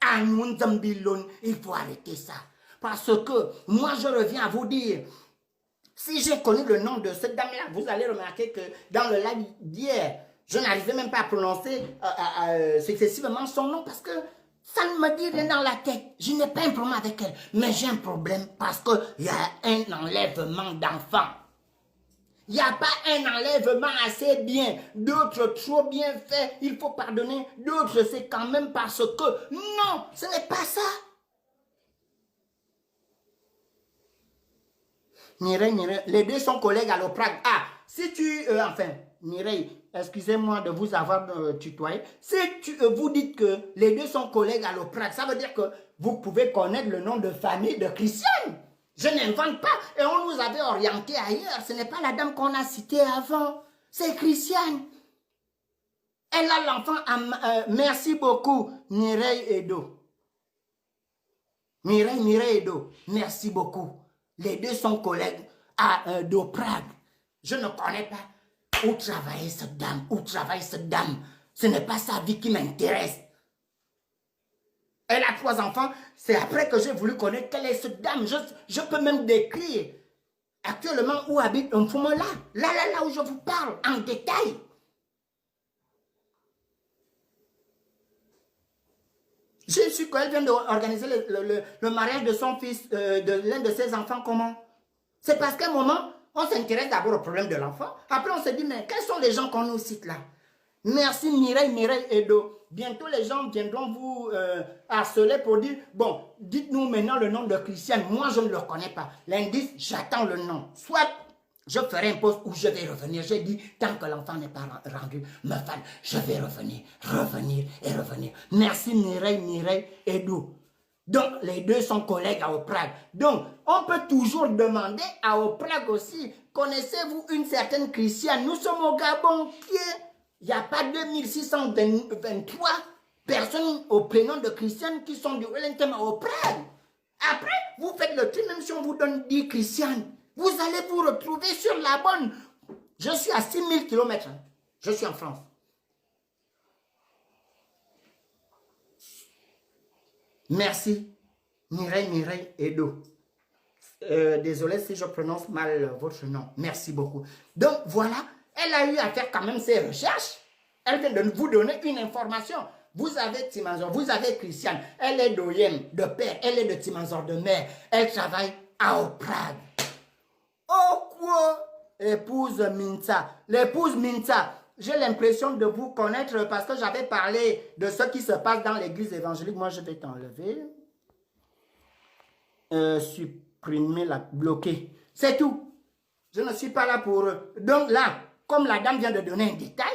À Nzambilon, il faut arrêter ça. Parce que moi, je reviens à vous dire, si j'ai connu le nom de cette dame-là, vous allez remarquer que dans le live d'hier, je n'arrivais même pas à prononcer successivement son nom parce que ça ne me dit rien dans la tête. Je n'ai pas un problème avec elle, mais j'ai un problème parce qu'il y a un enlèvement d'enfants. Il n'y a pas un enlèvement assez bien, d'autres trop bien fait, il faut pardonner, d'autres c'est quand même parce que, non, ce n'est pas ça. Mireille, les deux sont collègues à l'OPRAG. Ah, si tu, Mireille, excusez-moi de vous avoir tutoyé, si vous dites que les deux sont collègues à l'OPRAG, ça veut dire que vous pouvez connaître le nom de famille de Christiane. Je n'invente pas. Et on nous avait orienté ailleurs. Ce n'est pas la dame qu'on a citée avant. C'est Christiane. Elle a l'enfant. Merci beaucoup, Mireille Edo. Mireille Edo. Merci beaucoup. Les deux sont collègues d'Oprag. Je ne connais pas où travaille cette dame, où travaille cette dame. Ce n'est pas sa vie qui m'intéresse. Elle a 3 enfants. C'est après que j'ai voulu connaître quelle est cette dame. Je peux même décrire actuellement où habite un Mfumo là. Là où je vous parle, en détail. J'ai su qu'elle vient d'organiser le mariage de son fils, de l'un de ses enfants. Comment? C'est parce qu'à un moment, on s'intéresse d'abord au problème de l'enfant. Après, on se dit, mais quels sont les gens qu'on nous cite là? Merci Mireille Edo. Bientôt, les gens viendront vous harceler pour dire, bon, dites-nous maintenant le nom de Christiane. Moi, je ne le connais pas. L'indice, j'attends le nom. Soit je ferai un poste où je vais revenir. J'ai dit, tant que l'enfant n'est pas rendu, me fan, je vais revenir. Merci Mireille Edo. Donc, les deux sont collègues à Oprag. Donc, on peut toujours demander à Oprag aussi, connaissez-vous une certaine Christiane? Nous sommes au Gabon, il n'y a pas 2623 personnes au prénom de Christiane qui sont du Wellington à Oprag. Après, vous faites le tri, même si on vous donne 10 Christiane, vous allez vous retrouver sur la bonne. Je suis à 6000 km. Je suis en France. Merci, Mireille Edo. Désolé si je prononce mal votre nom. Merci beaucoup. Donc, voilà, elle a eu à faire quand même ses recherches. Elle vient de vous donner une information. Vous avez Timanzor, vous avez Christiane. Elle est d'Oyem, de père. Elle est de Timanzor, de mère. Elle travaille à Oprag. Oh quoi? Épouse Minta. L'épouse Minta. J'ai l'impression de vous connaître parce que j'avais parlé de ce qui se passe dans l'église évangélique. Moi, je vais t'enlever. Supprimer, bloquer. C'est tout. Je ne suis pas là pour eux. Donc là, comme la dame vient de donner un détail,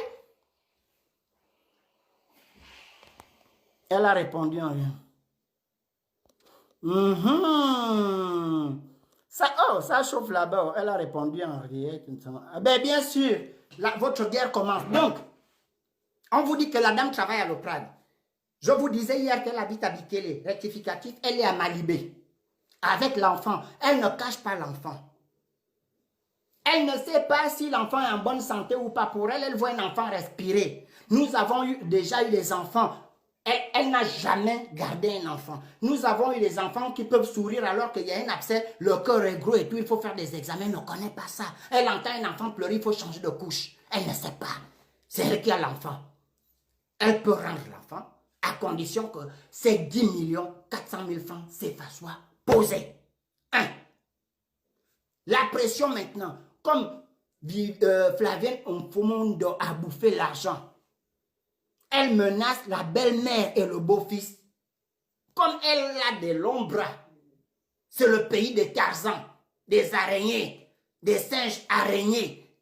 elle a répondu en rien. Ça chauffe là-bas. Elle a répondu en rien. Ben, bien sûr, votre guerre commence. Donc, on vous dit que la dame travaille à l'Oprag. Je vous disais hier qu'elle habite à Bikele, rectificatif, elle est à Malibé. Avec l'enfant, elle ne cache pas l'enfant. Elle ne sait pas si l'enfant est en bonne santé ou pas. Pour elle, elle voit un enfant respirer. Nous avons déjà eu des enfants. Elle n'a jamais gardé un enfant. Nous avons eu des enfants qui peuvent sourire alors qu'il y a un abcès, le cœur est gros et tout, il faut faire des examens. Elle ne connaît pas ça. Elle entend un enfant pleurer, il faut changer de couche. Elle ne sait pas. C'est elle qui a l'enfant. Elle peut rendre l'enfant à condition que ces 10 400 000 francs CFA soient posés. 1. La pression maintenant, comme Flavienne Mfumondo a bouffé l'argent, elle menace la belle-mère et le beau-fils. Comme elle a de longs bras, c'est le pays des Tarzans, des araignées, des singes araignées.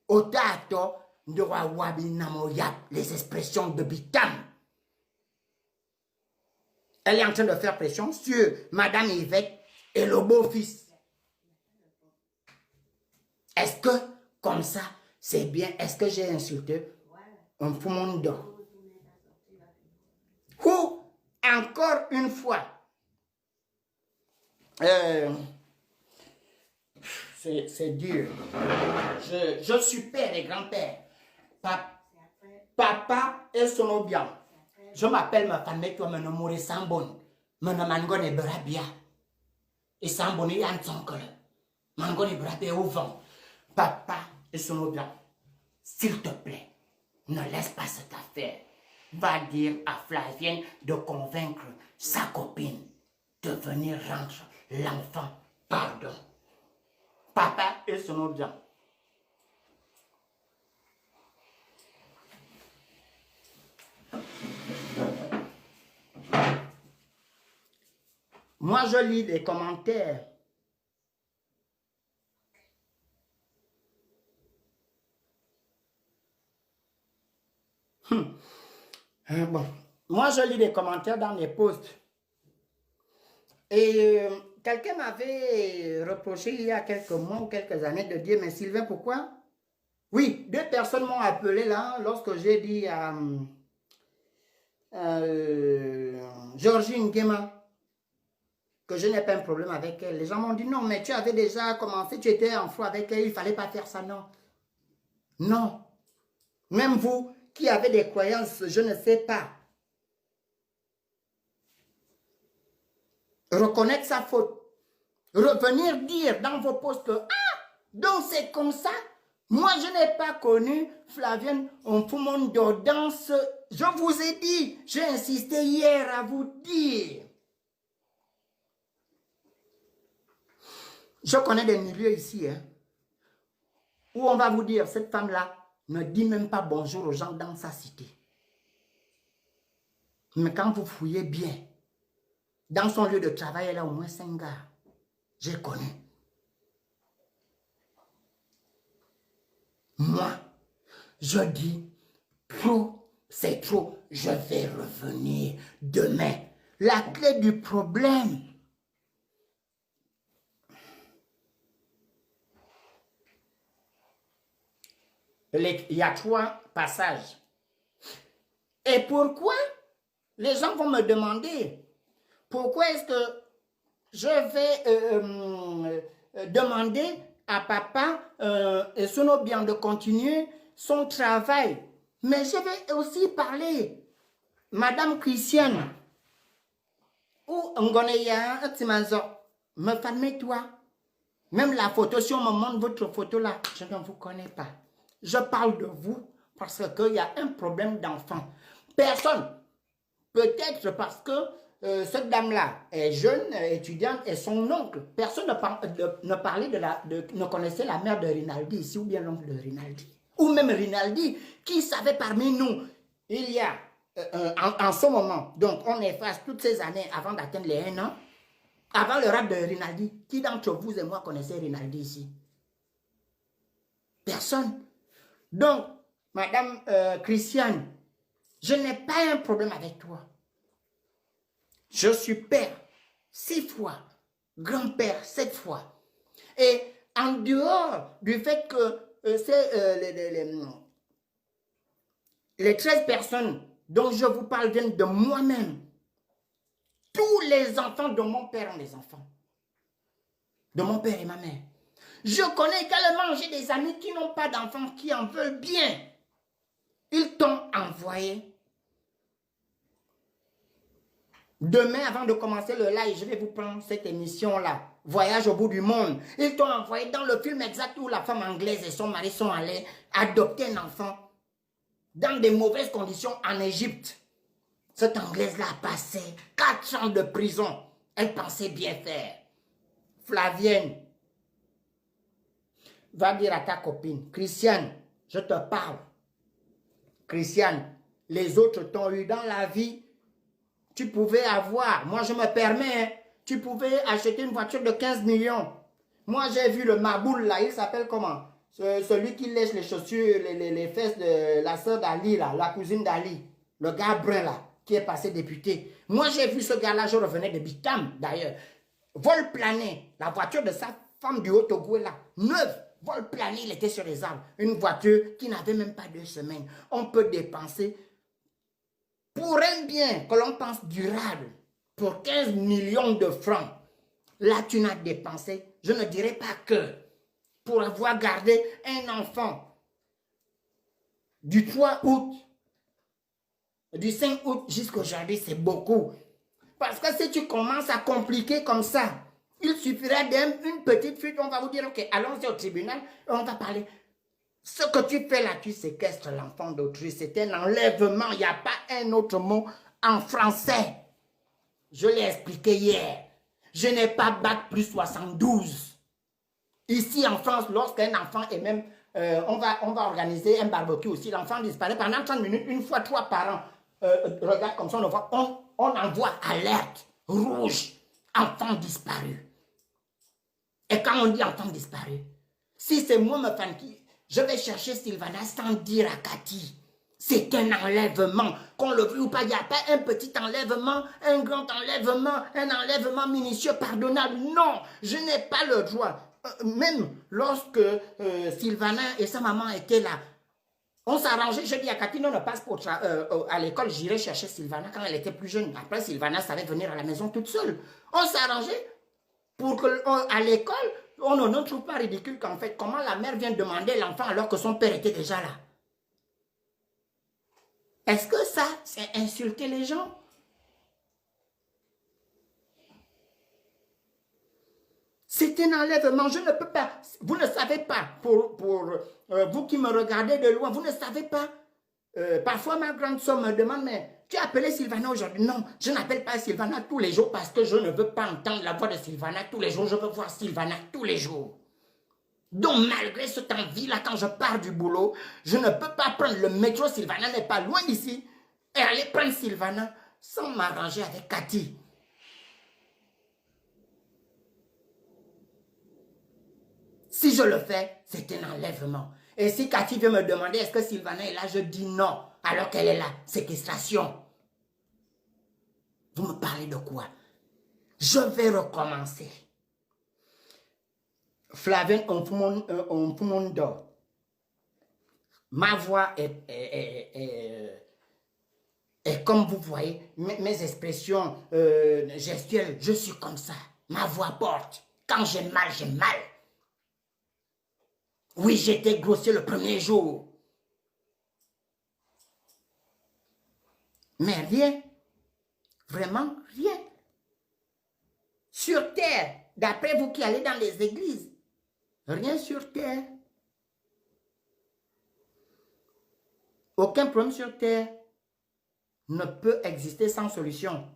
Otato, Ndorawabi Namoyat, les expressions de Bitam. Elle est en train de faire pression sur Madame Yvette et le beau-fils. Est-ce que, comme ça, c'est bien? Est-ce que j'ai insulté un Mfumondo? Ou, encore une fois, c'est dur. Je suis père et grand-père. Papa est son obian. Je m'appelle ma famille, toi, me nommer Sambon. Me nommer Brabia. Et Sambon est un soncle. Mangone Brabia au vent. Papa est son obian. S'il te plaît, ne laisse pas cette affaire. Va dire à Flavienne de convaincre sa copine de venir rendre l'enfant pardon. Papa est son obian. Moi, je lis des commentaires. Bon. Moi, je lis des commentaires dans les posts. Et quelqu'un m'avait reproché il y a quelques mois ou quelques années de dire, mais Sylvain, pourquoi? Oui, 2 personnes m'ont appelé là lorsque j'ai dit à Georgie Nguema que je n'ai pas un problème avec elle. Les gens m'ont dit, non, mais tu avais déjà commencé, tu étais en foi avec elle, il ne fallait pas faire ça, non. Non. Même vous qui avez des croyances, je ne sais pas. Reconnaître sa faute. Revenir dire dans vos postes, ah, donc c'est comme ça. Moi, je n'ai pas connu Flavienne Onfumon d'Ordance. Je vous ai dit, j'ai insisté hier à vous dire. Je connais des milieux ici, hein, où on va vous dire, cette femme-là ne dit même pas bonjour aux gens dans sa cité. Mais quand vous fouillez bien, dans son lieu de travail, elle a au moins 5 gars. J'ai connu. Moi, je dis, trop, c'est trop, je vais revenir demain. La clé du problème, il y a 3 passages. Et pourquoi? Les gens vont me demander, pourquoi est-ce que je vais demander à papa et Sonobian de continuer son travail. Mais je vais aussi parler, Madame Christiane, ou Ngoneya Timanzo, me fermez-toi. Même la photo, si on me montre votre photo là, je ne vous connais pas. Je parle de vous parce qu'il y a un problème d'enfant. Personne, peut-être parce que cette dame-là est jeune, étudiante, et son oncle, personne ne connaissait la mère de Rinaldi ici, ou bien l'oncle de Rinaldi. Ou même Rinaldi, qui savait parmi nous, il y a, en ce moment, donc on efface toutes ces années avant d'atteindre les 1 an, avant le rap de Rinaldi, qui d'entre vous et moi connaissait Rinaldi ici? Personne. Donc, Madame Christiane, je n'ai pas un problème avec toi. Je suis père 6 fois, grand-père 7 fois. Et en dehors du fait que les 13 personnes dont je vous parle viennent de moi-même, tous les enfants de mon père ont des enfants. De mon père et ma mère. Je connais également, j'ai des amis qui n'ont pas d'enfants, qui en veulent bien. Ils t'ont envoyé. Demain, avant de commencer le live, je vais vous prendre cette émission-là, Voyage au bout du monde. Ils t'ont envoyé dans le film exact où la femme anglaise et son mari sont allés adopter un enfant dans des mauvaises conditions en Égypte. Cette anglaise-là a passé 4 ans de prison. Elle pensait bien faire. Flavienne, va dire à ta copine, Christiane, je te parle. Christiane, les autres t'ont eu dans la vie. Tu pouvais avoir, moi je me permets, tu pouvais acheter une voiture de 15 millions. Moi j'ai vu le Maboul là, il s'appelle comment? Celui qui lèche les chaussures, les fesses de la sœur d'Ali là, la cousine d'Ali. Le gars brun là, qui est passé député. Moi j'ai vu ce gars là, je revenais de Bitam d'ailleurs. Vol plané, la voiture de sa femme du Haut-Togo là, neuve. Vol plané, il était sur les arbres. Une voiture qui n'avait même pas 2 semaines. On peut dépenser pour un bien que l'on pense durable, pour 15 millions de francs. Là, tu n'as dépensé, je ne dirais pas que, pour avoir gardé un enfant du 3 août, du 5 août jusqu'à aujourd'hui, c'est beaucoup. Parce que si tu commences à compliquer comme ça, il suffirait d'une petite fuite, on va vous dire, ok, allons-y au tribunal, on va parler. Ce que tu fais là, tu séquestres l'enfant d'autrui, c'est un enlèvement, il n'y a pas un autre mot en français. Je l'ai expliqué hier. Je n'ai pas bac plus 72. Ici en France, lorsqu'un enfant est même, on va organiser un barbecue aussi, l'enfant disparaît pendant 30 minutes, une fois 3 parents regardent comme ça, on envoie alerte rouge, enfant disparu. Et quand on dit enfant disparu, si c'est moi, ma femme, je vais chercher Sylvana sans dire à Cathy. C'est un enlèvement. Qu'on le veuille ou pas, il n'y a pas un petit enlèvement, un grand enlèvement, un enlèvement minutieux, pardonnable. Non, je n'ai pas le droit. Même lorsque Sylvana et sa maman étaient là, On s'arrangeait, je dis à Cathy, non, ne passe pas à l'école, j'irai chercher Sylvana quand elle était plus jeune. Après, Sylvana savait venir à la maison toute seule. On s'arrangeait pour qu'à l'école, on ne trouve pas ridicule qu'en fait, comment la mère vient demander l'enfant alors que son père était déjà là. Est-ce que ça, c'est insulter les gens? C'est un enlèvement, je ne peux pas. Vous ne savez pas, pour vous qui me regardez de loin, vous ne savez pas. Parfois, ma grande soeur me demande, mais tu as appelé Sylvana aujourd'hui? Non, je n'appelle pas Sylvana tous les jours parce que je ne veux pas entendre la voix de Sylvana tous les jours. Je veux voir Sylvana tous les jours. Donc, malgré cette envie-là, quand je pars du boulot, je ne peux pas prendre le métro. Sylvana n'est pas loin d'ici. Et aller prendre Sylvana sans m'arranger avec Cathy. Si je le fais, c'est un enlèvement. Et si Cathy veut me demander est-ce que Sylvana est là, je dis non, alors qu'elle est là. Séquestration. Vous me parlez de quoi? Je vais recommencer. Flavien Onfumondo. Ma voix est comme vous voyez, mes expressions gestuelles, je suis comme ça. Ma voix porte. Quand j'ai mal, j'ai mal. Oui, j'étais grossier le premier jour. Mais rien. Vraiment rien. Sur terre, d'après vous qui allez dans les églises, rien sur terre. Aucun problème sur terre ne peut exister sans solution.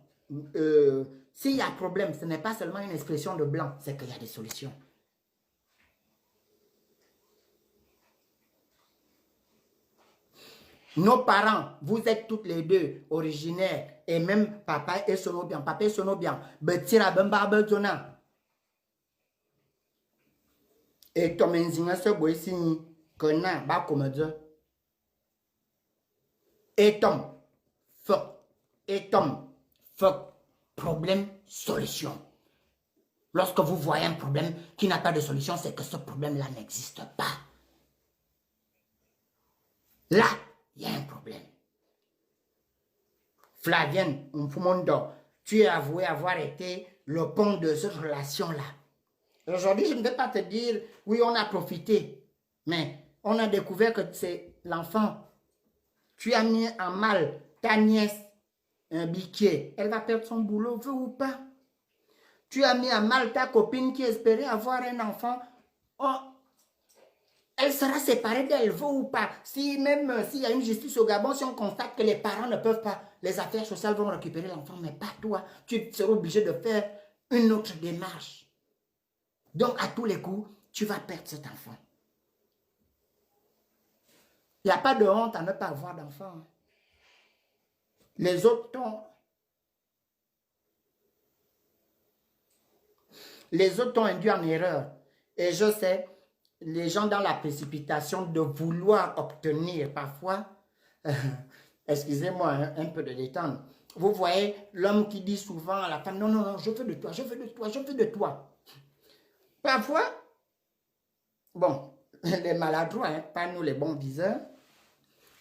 S'il y a problème, ce n'est pas seulement une expression de blanc, c'est qu'il y a des solutions. Nos parents, vous êtes toutes les deux originaires, et même papa et Sonobian, papa et Sonobian, Betira Bemba Betona. Et comme un signe se boit ici, que n'a pas comme Dieu. Et tom, problème, solution. Lorsque vous voyez un problème qui n'a pas de solution, c'est que ce problème-là n'existe pas. Là, il y a un problème. Flavienne Mfumondo, tu as avoué avoir été le pont de cette relation-là. Aujourd'hui, je ne vais pas te dire, oui, on a profité, mais on a découvert que c'est l'enfant. Tu as mis en mal ta nièce, un biquet. Elle va perdre son boulot, veut ou pas. Tu as mis en mal ta copine qui espérait avoir un enfant. Oh, elle sera séparée d'elle, veut ou pas. Si même s'il y a une justice au Gabon, si on constate que les parents ne peuvent pas, les affaires sociales vont récupérer l'enfant, mais pas toi. Tu seras obligé de faire une autre démarche. Donc, à tous les coups, tu vas perdre cet enfant. Il n'y a pas de honte à ne pas avoir d'enfant. Les autres t'ont induit en erreur. Et je sais, les gens dans la précipitation de vouloir obtenir parfois, excusez-moi, un peu de détente. Vous voyez l'homme qui dit souvent à la femme, non, non, non, je veux de toi, je veux de toi, je veux de toi. Parfois, bon, les maladroits, hein, pas nous les bons viseurs,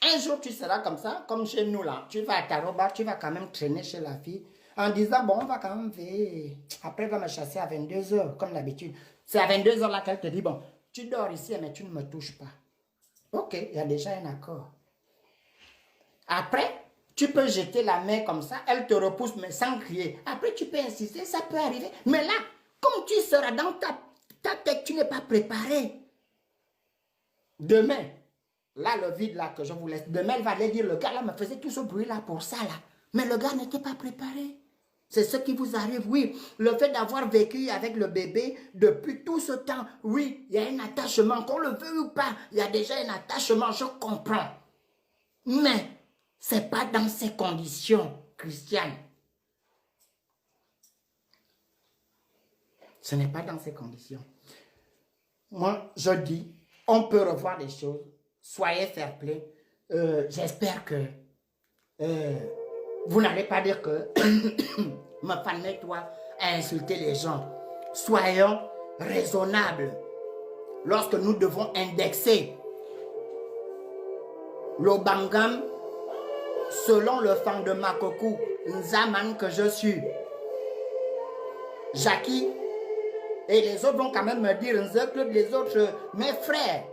un jour tu seras comme ça, comme chez nous là, tu vas à Taroba, tu vas quand même traîner chez la fille, en disant, bon, on va quand même veiller, après elle va me chasser à 22 h comme d'habitude. C'est à 22 h là qu'elle te dit, bon, tu dors ici, mais tu ne me touches pas. Ok, il y a déjà un accord. Après, tu peux jeter la main comme ça, elle te repousse, mais sans crier. Après, tu peux insister, ça peut arriver. Mais là, comme tu seras dans ta tête, tu n'es pas préparé. Demain, là, le vide là que je vous laisse, demain, elle va aller dire, le gars là me faisait tout ce bruit là pour ça là. Mais le gars n'était pas préparé. C'est ce qui vous arrive, oui. Le fait d'avoir vécu avec le bébé depuis tout ce temps, oui, il y a un attachement, qu'on le veut ou pas, il y a déjà un attachement, je comprends. Mais, ce n'est pas dans ces conditions, Christiane. Ce n'est pas dans ces conditions. Moi, je dis, on peut revoir les choses. Soyez fair-play. J'espère que vous n'allez pas dire que me fallait toi à insulter les gens. Soyons raisonnables lorsque nous devons indexer le Bangam, selon le fan de Makoku, Nzaman que je suis, Jackie, et les autres vont quand même me dire, les autres, mes frères,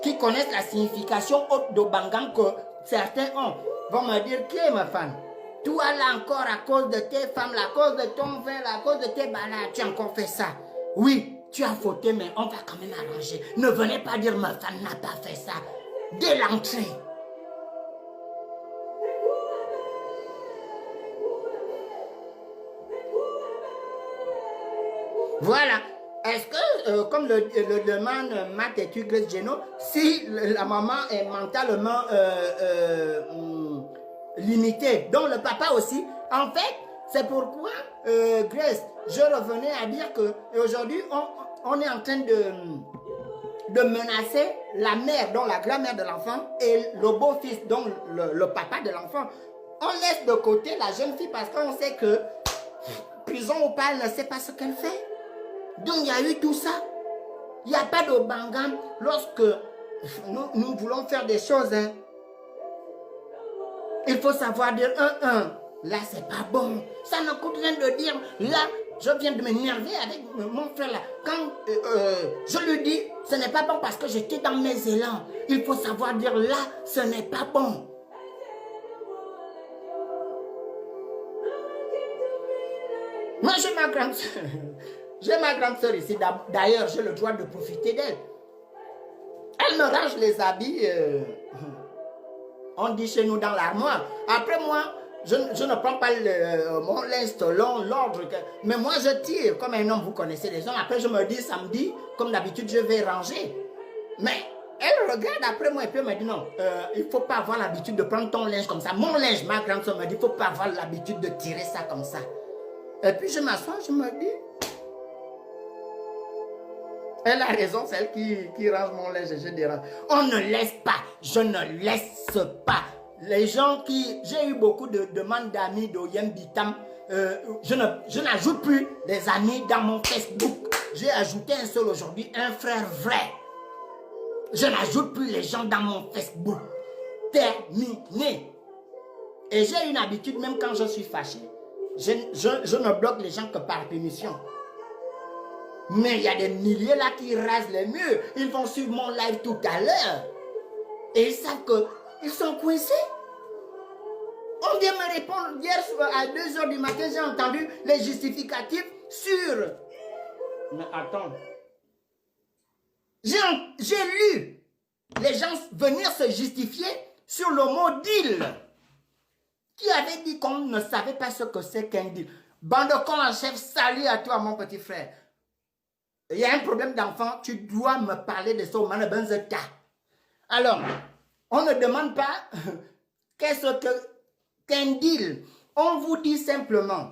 qui connaissent la signification haute de Bangam que certains ont, vont me dire, qui est ma femme? Toi là encore, à cause de tes femmes, à cause de ton vin, à cause de tes balades, tu as encore fait ça. Oui, tu as fauté, mais on va quand même arranger. Ne venez pas dire ma femme n'a pas fait ça. Dès l'entrée. Voilà. Est-ce que, comme le demande Matt et Grace Geno, si la maman est mentalement limitée, donc le papa aussi, en fait, c'est pourquoi, Grace, je revenais à dire qu'aujourd'hui, on est en train de menacer la mère, donc la grand-mère de l'enfant, et le beau-fils, donc le papa de l'enfant. On laisse de côté la jeune fille parce qu'on sait que, prison ou pas, elle ne sait pas ce qu'elle fait. Donc il y a eu tout ça. Il n'y a pas de Bangam lorsque nous voulons faire des choses. Hein. Il faut savoir dire là c'est pas bon. Ça ne coûte rien de dire. Là, je viens de m'énerver avec mon frère là. Quand je lui dis, ce n'est pas bon parce que j'étais dans mes élans. Il faut savoir dire là, ce n'est pas bon. Moi j'ai ma grande soeur. J'ai ma grande soeur ici, d'ailleurs j'ai le droit de profiter d'elle. Elle me range les habits, on dit chez nous dans l'armoire. Après moi, je ne prends pas mon linge selon l'ordre, mais moi je tire comme un homme, vous connaissez les hommes. Après je me dis samedi, comme d'habitude je vais ranger. Mais elle regarde après moi et puis elle me dit non, il ne faut pas avoir l'habitude de prendre ton linge comme ça. Mon linge, ma grande soeur me dit, il ne faut pas avoir l'habitude de tirer ça comme ça. Et puis je m'assois, je me dis, elle a raison, c'est elle qui range mon linge et je dérange. On ne laisse pas, je ne laisse pas. Les gens qui... J'ai eu beaucoup de demandes d'amis d'Oyem Bitam. Je n'ajoute plus les amis dans mon Facebook. J'ai ajouté un seul aujourd'hui, un frère vrai. Je n'ajoute plus les gens dans mon Facebook. Terminé. Et j'ai une habitude, même quand je suis fâché, je ne bloque les gens que par permission. Mais il y a des milliers là qui rasent les murs. Ils vont suivre mon live tout à l'heure. Et ils savent qu'ils sont coincés. On vient me répondre hier à 2 h du matin, j'ai entendu les justificatifs sur... Mais attends. J'ai lu les gens venir se justifier sur le mot deal. Qui avait dit qu'on ne savait pas ce que c'est qu'un deal. Bande de cons en chef, salut à toi mon petit frère. Il y a un problème d'enfant, tu dois me parler de ça au Manabenzeta. Alors, on ne demande pas qu'est-ce qu'un deal. On vous dit simplement,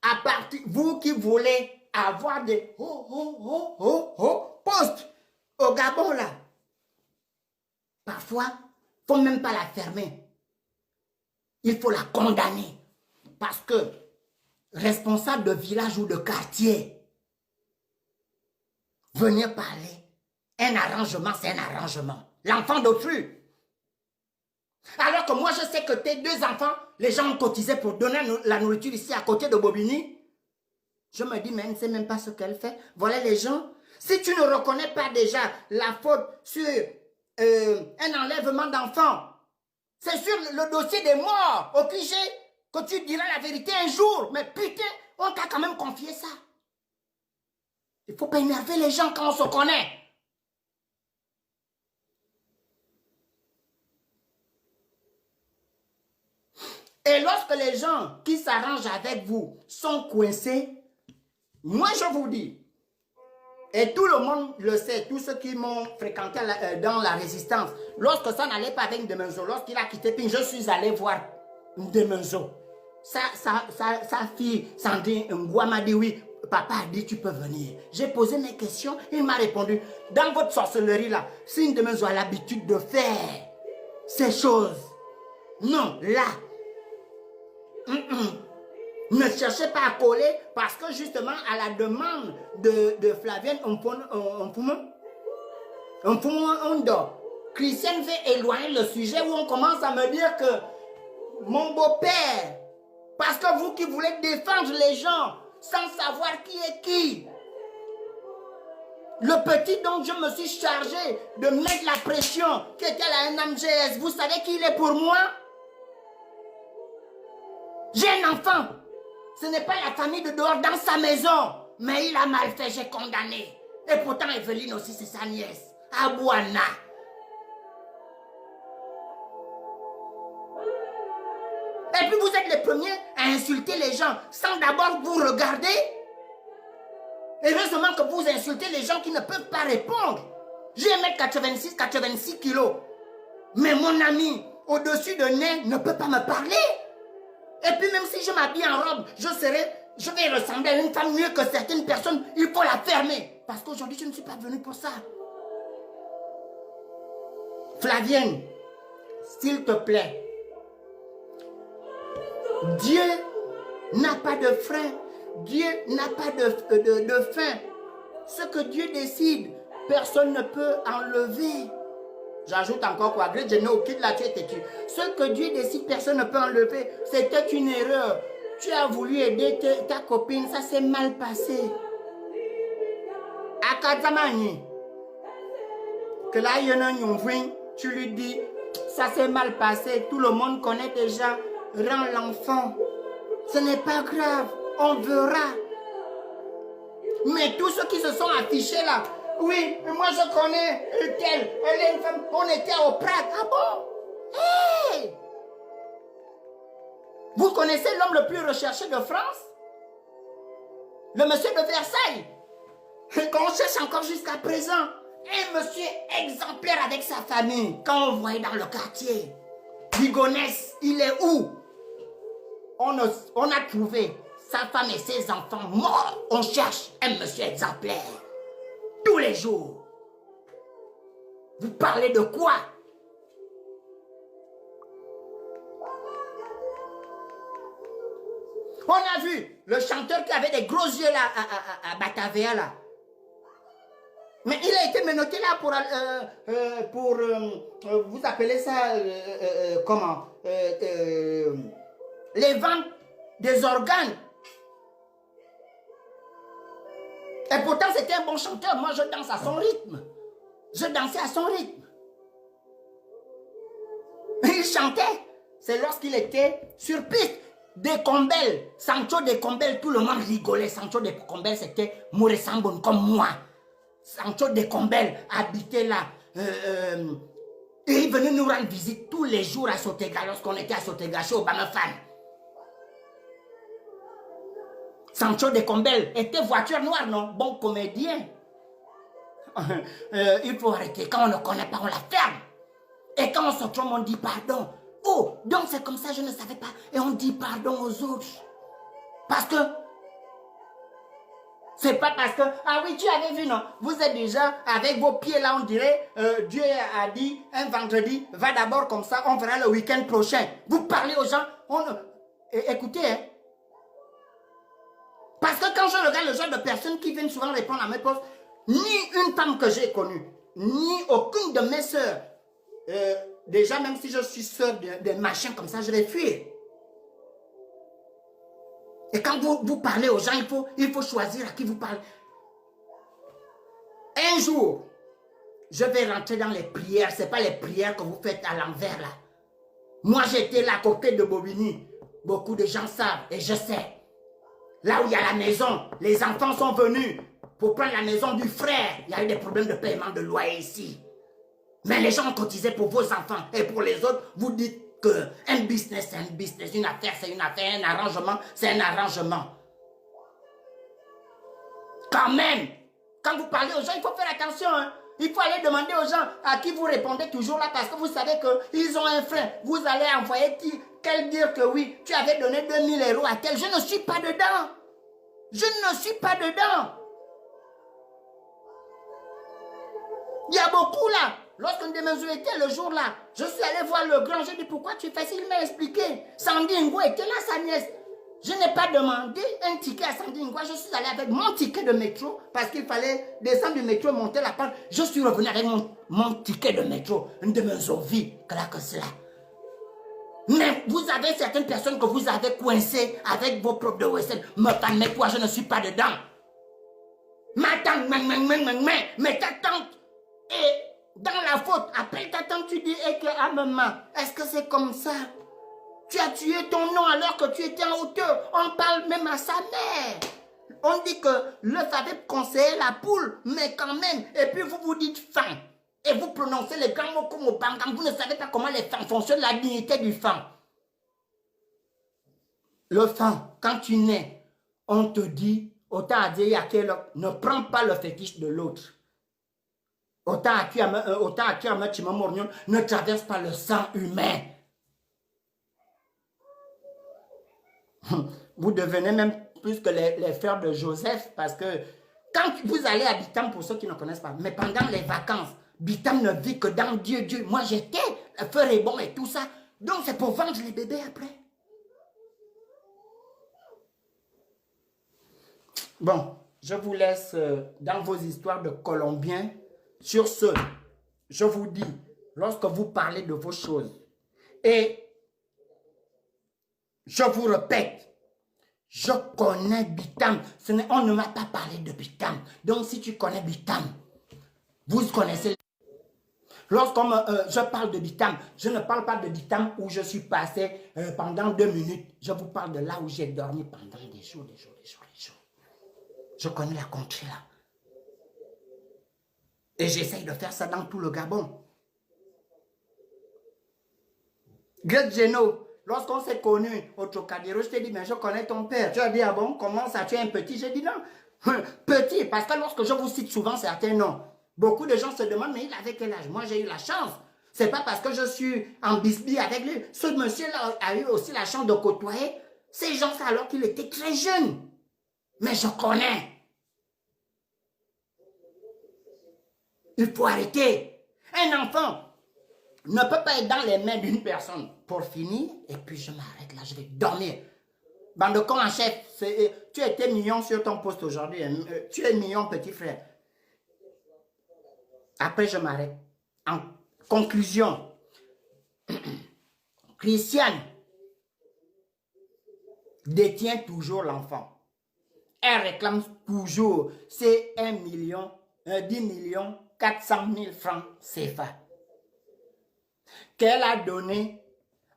à partir, vous qui voulez avoir des postes au Gabon là, parfois, il ne faut même pas la fermer. Il faut la condamner. Parce que, responsable de village ou de quartier, venir parler. Un arrangement, c'est un arrangement. L'enfant d'autrui. Alors que moi, je sais que tes 2 enfants, les gens ont cotisé pour donner la nourriture ici à côté de Bobigny. Je me dis, mais elle ne sait même pas ce qu'elle fait. Voilà les gens. Si tu ne reconnais pas déjà la faute sur un enlèvement d'enfants, c'est sur le dossier des morts au QG que tu diras la vérité un jour. Mais putain, on t'a quand même confié ça. Il ne faut pas énerver les gens quand on se connaît. Et lorsque les gens qui s'arrangent avec vous sont coincés, moi je vous dis, et tout le monde le sait, tous ceux qui m'ont fréquenté dans la résistance, lorsque ça n'allait pas avec Ndemenzo, lorsqu'il a quitté Ping, je suis allé voir Ndemenzo. Sa fille, Sandrine Ngwa m'a dit oui. Papa a dit, tu peux venir. J'ai posé mes questions, il m'a répondu, dans votre sorcellerie là, si Ndemenzo a l'habitude de faire ces choses, non, là, ne cherchez pas à coller parce que justement, à la demande de Flavienne, on Christiane veut éloigner le sujet où on commence à me dire que mon beau-père, parce que vous qui voulez défendre les gens sans savoir qui est qui. Le petit dont je me suis chargé de mettre la pression, qui était là un MGS, vous savez qui il est pour moi? J'ai un enfant. Ce n'est pas la famille de dehors dans sa maison. Mais il a mal fait, j'ai condamné. Et pourtant, Evelyne aussi, c'est sa nièce. Abouana. Et puis vous êtes les premiers à insulter les gens sans d'abord vous regarder. Heureusement que vous insultez les gens qui ne peuvent pas répondre. J'ai 1m86, 86 kilos. Mais mon ami, au-dessus de nez, ne peut pas me parler. Et puis même si je m'habille en robe, je vais ressembler à une femme mieux que certaines personnes. Il faut la fermer. Parce qu'aujourd'hui, je ne suis pas venu pour ça. Flavienne, s'il te plaît. Dieu n'a pas de frein. Dieu n'a pas de fin. Ce que Dieu décide, personne ne peut enlever. J'ajoute encore quoi? Grâce je n'ai aucune là, tu es têtu. Ce que Dieu décide, personne ne peut enlever. C'était une erreur. Tu as voulu aider ta copine, ça s'est mal passé. Akazamani. Que là, il y en a un tu lui dis, ça s'est mal passé, tout le monde connaît déjà, rends l'enfant. Ce n'est pas grave, on verra. Mais tous ceux qui se sont affichés là, oui, moi je connais telle, elle est une femme, on était au Prat. Ah bon? Hey! Vous connaissez l'homme le plus recherché de France? Le monsieur de Versailles, qu'on cherche encore jusqu'à présent. Un monsieur exemplaire avec sa famille, quand on voyait dans le quartier. Ligonesse, il est où? On a trouvé sa femme et ses enfants morts. On cherche un monsieur exemplaire. Tous les jours. Vous parlez de quoi? On a vu le chanteur qui avait des gros yeux là à Batavia là. Mais il a été menotté là pour vous appelez ça comment? Les ventes des organes. Et pourtant c'était un bon chanteur. Moi je danse à son rythme. Je dansais à son rythme. Il chantait. C'est lorsqu'il était sur piste. Decombel, Sancho Decombel, tout le monde rigolait. Sancho Decombel c'était Mouresambon comme moi. Sancho Decombel habitait là. Et il venait nous rendre visite tous les jours à Sotega lorsqu'on était à Sotega chez Obama Fan. Sancho Decombel était voiture noire, non? Bon comédien. Il faut arrêter. Quand on ne connaît pas, on la ferme. Et quand on se trompe, on dit pardon. Oh, donc c'est comme ça, je ne savais pas. Et on dit pardon aux autres. Parce que c'est pas parce que, ah oui, tu avais vu, non? Vous êtes déjà avec vos pieds là, on dirait, Dieu a dit, un vendredi, va d'abord comme ça, on verra le week-end prochain. Vous parlez aux gens, écoutez, hein. Parce que quand je regarde le genre de personnes qui viennent souvent répondre à mes postes, ni une femme que j'ai connue, ni aucune de mes sœurs, déjà même si je suis sœur de machin comme ça, je vais fuir. Et quand vous parlez aux gens, il faut choisir à qui vous parlez. Un jour, je vais rentrer dans les prières. Ce n'est pas les prières que vous faites à l'envers là. Moi, j'étais là à côté de Bobigny. Beaucoup de gens savent et je sais. Là où il y a la maison, les enfants sont venus pour prendre la maison du frère. Il y a eu des problèmes de paiement de loyer ici. Mais les gens ont cotisé pour vos enfants. Et pour les autres, vous dites qu'un business, c'est un business. Une affaire, c'est une affaire. Un arrangement, c'est un arrangement. Quand même, quand vous parlez aux gens, il faut faire attention. Hein. Il faut aller demander aux gens à qui vous répondez toujours là parce que vous savez qu'ils ont un frein. Vous allez envoyer quel dire que oui, tu avais donné 2000 € à tel. Je ne suis pas dedans. Je ne suis pas dedans. Il y a beaucoup là. Lorsqu'on était le jour là, je suis allé voir le grand. Je dis pourquoi tu fais ça? Il m'a expliqué. Sandy Ngo était là, sa nièce. Je n'ai pas demandé un ticket à Sandrine Ngouaga. Je suis allé avec mon ticket de métro parce qu'il fallait descendre du métro et monter la pente. Je suis revenu avec mon ticket de métro. Une de mes envies, que cela. Mais vous avez certaines personnes que vous avez coincées avec vos propres de Wessel. Mais toi, je ne suis pas dedans. Ma tante, mais ta tante est dans la faute. Appelle ta tante, tu dis, à maman, est-ce que c'est comme ça? Tu as tué ton nom alors que tu étais en hauteur. On parle même à sa mère. On dit que l'œuf avait conseillé la poule, mais quand même. Et puis vous vous dites faim. Et vous prononcez les grands mots comme au bangam. Vous ne savez pas comment les femmes fonctionnent, la dignité du femme. Le femme, quand tu nais, on te dit, autant à dire à quel ne prends pas le fétiche de l'autre. Autant à qui ne traverse pas le sang humain. Vous devenez même plus que les frères de Joseph parce que quand vous allez à Bitam, pour ceux qui ne connaissent pas, mais pendant les vacances, Bitam ne vit que dans Dieu. Moi j'étais, feu et bon et tout ça. Donc c'est pour vendre les bébés après. Bon, je vous laisse dans vos histoires de Colombiens. Sur ce, je vous dis, lorsque vous parlez de vos choses, et je vous répète, je connais Bitam. On ne m'a pas parlé de Bitam. Donc si tu connais Bitam, vous connaissez. Lorsqu'on je parle de Bitam, je ne parle pas de Bitam où je suis passé pendant 2 minutes. Je vous parle de là où j'ai dormi pendant des jours. Je connais la contrée là. Et j'essaye de faire ça dans tout le Gabon. Greg Geno, lorsqu'on s'est connus au Trocadéro, je t'ai dit, mais je connais ton père. Tu as dit, ah bon, comment ça, tu es un petit? J'ai dit non. Petit, parce que lorsque je vous cite souvent certains noms, beaucoup de gens se demandent, mais il avait quel âge? Moi, j'ai eu la chance. C'est pas parce que je suis en bisbille avec lui. Ce monsieur-là a eu aussi la chance de côtoyer ces gens-là alors qu'il était très jeune. Mais je connais. Il faut arrêter. Un enfant ne peut pas être dans les mains d'une personne pour finir, et puis je m'arrête là, je vais dormir. Bande en chef, tu étais mignon sur ton poste aujourd'hui, tu es mignon petit frère. Après je m'arrête. En conclusion, Christiane détient toujours l'enfant. Elle réclame toujours ces 10 millions 400 000 francs CFA qu'elle a donné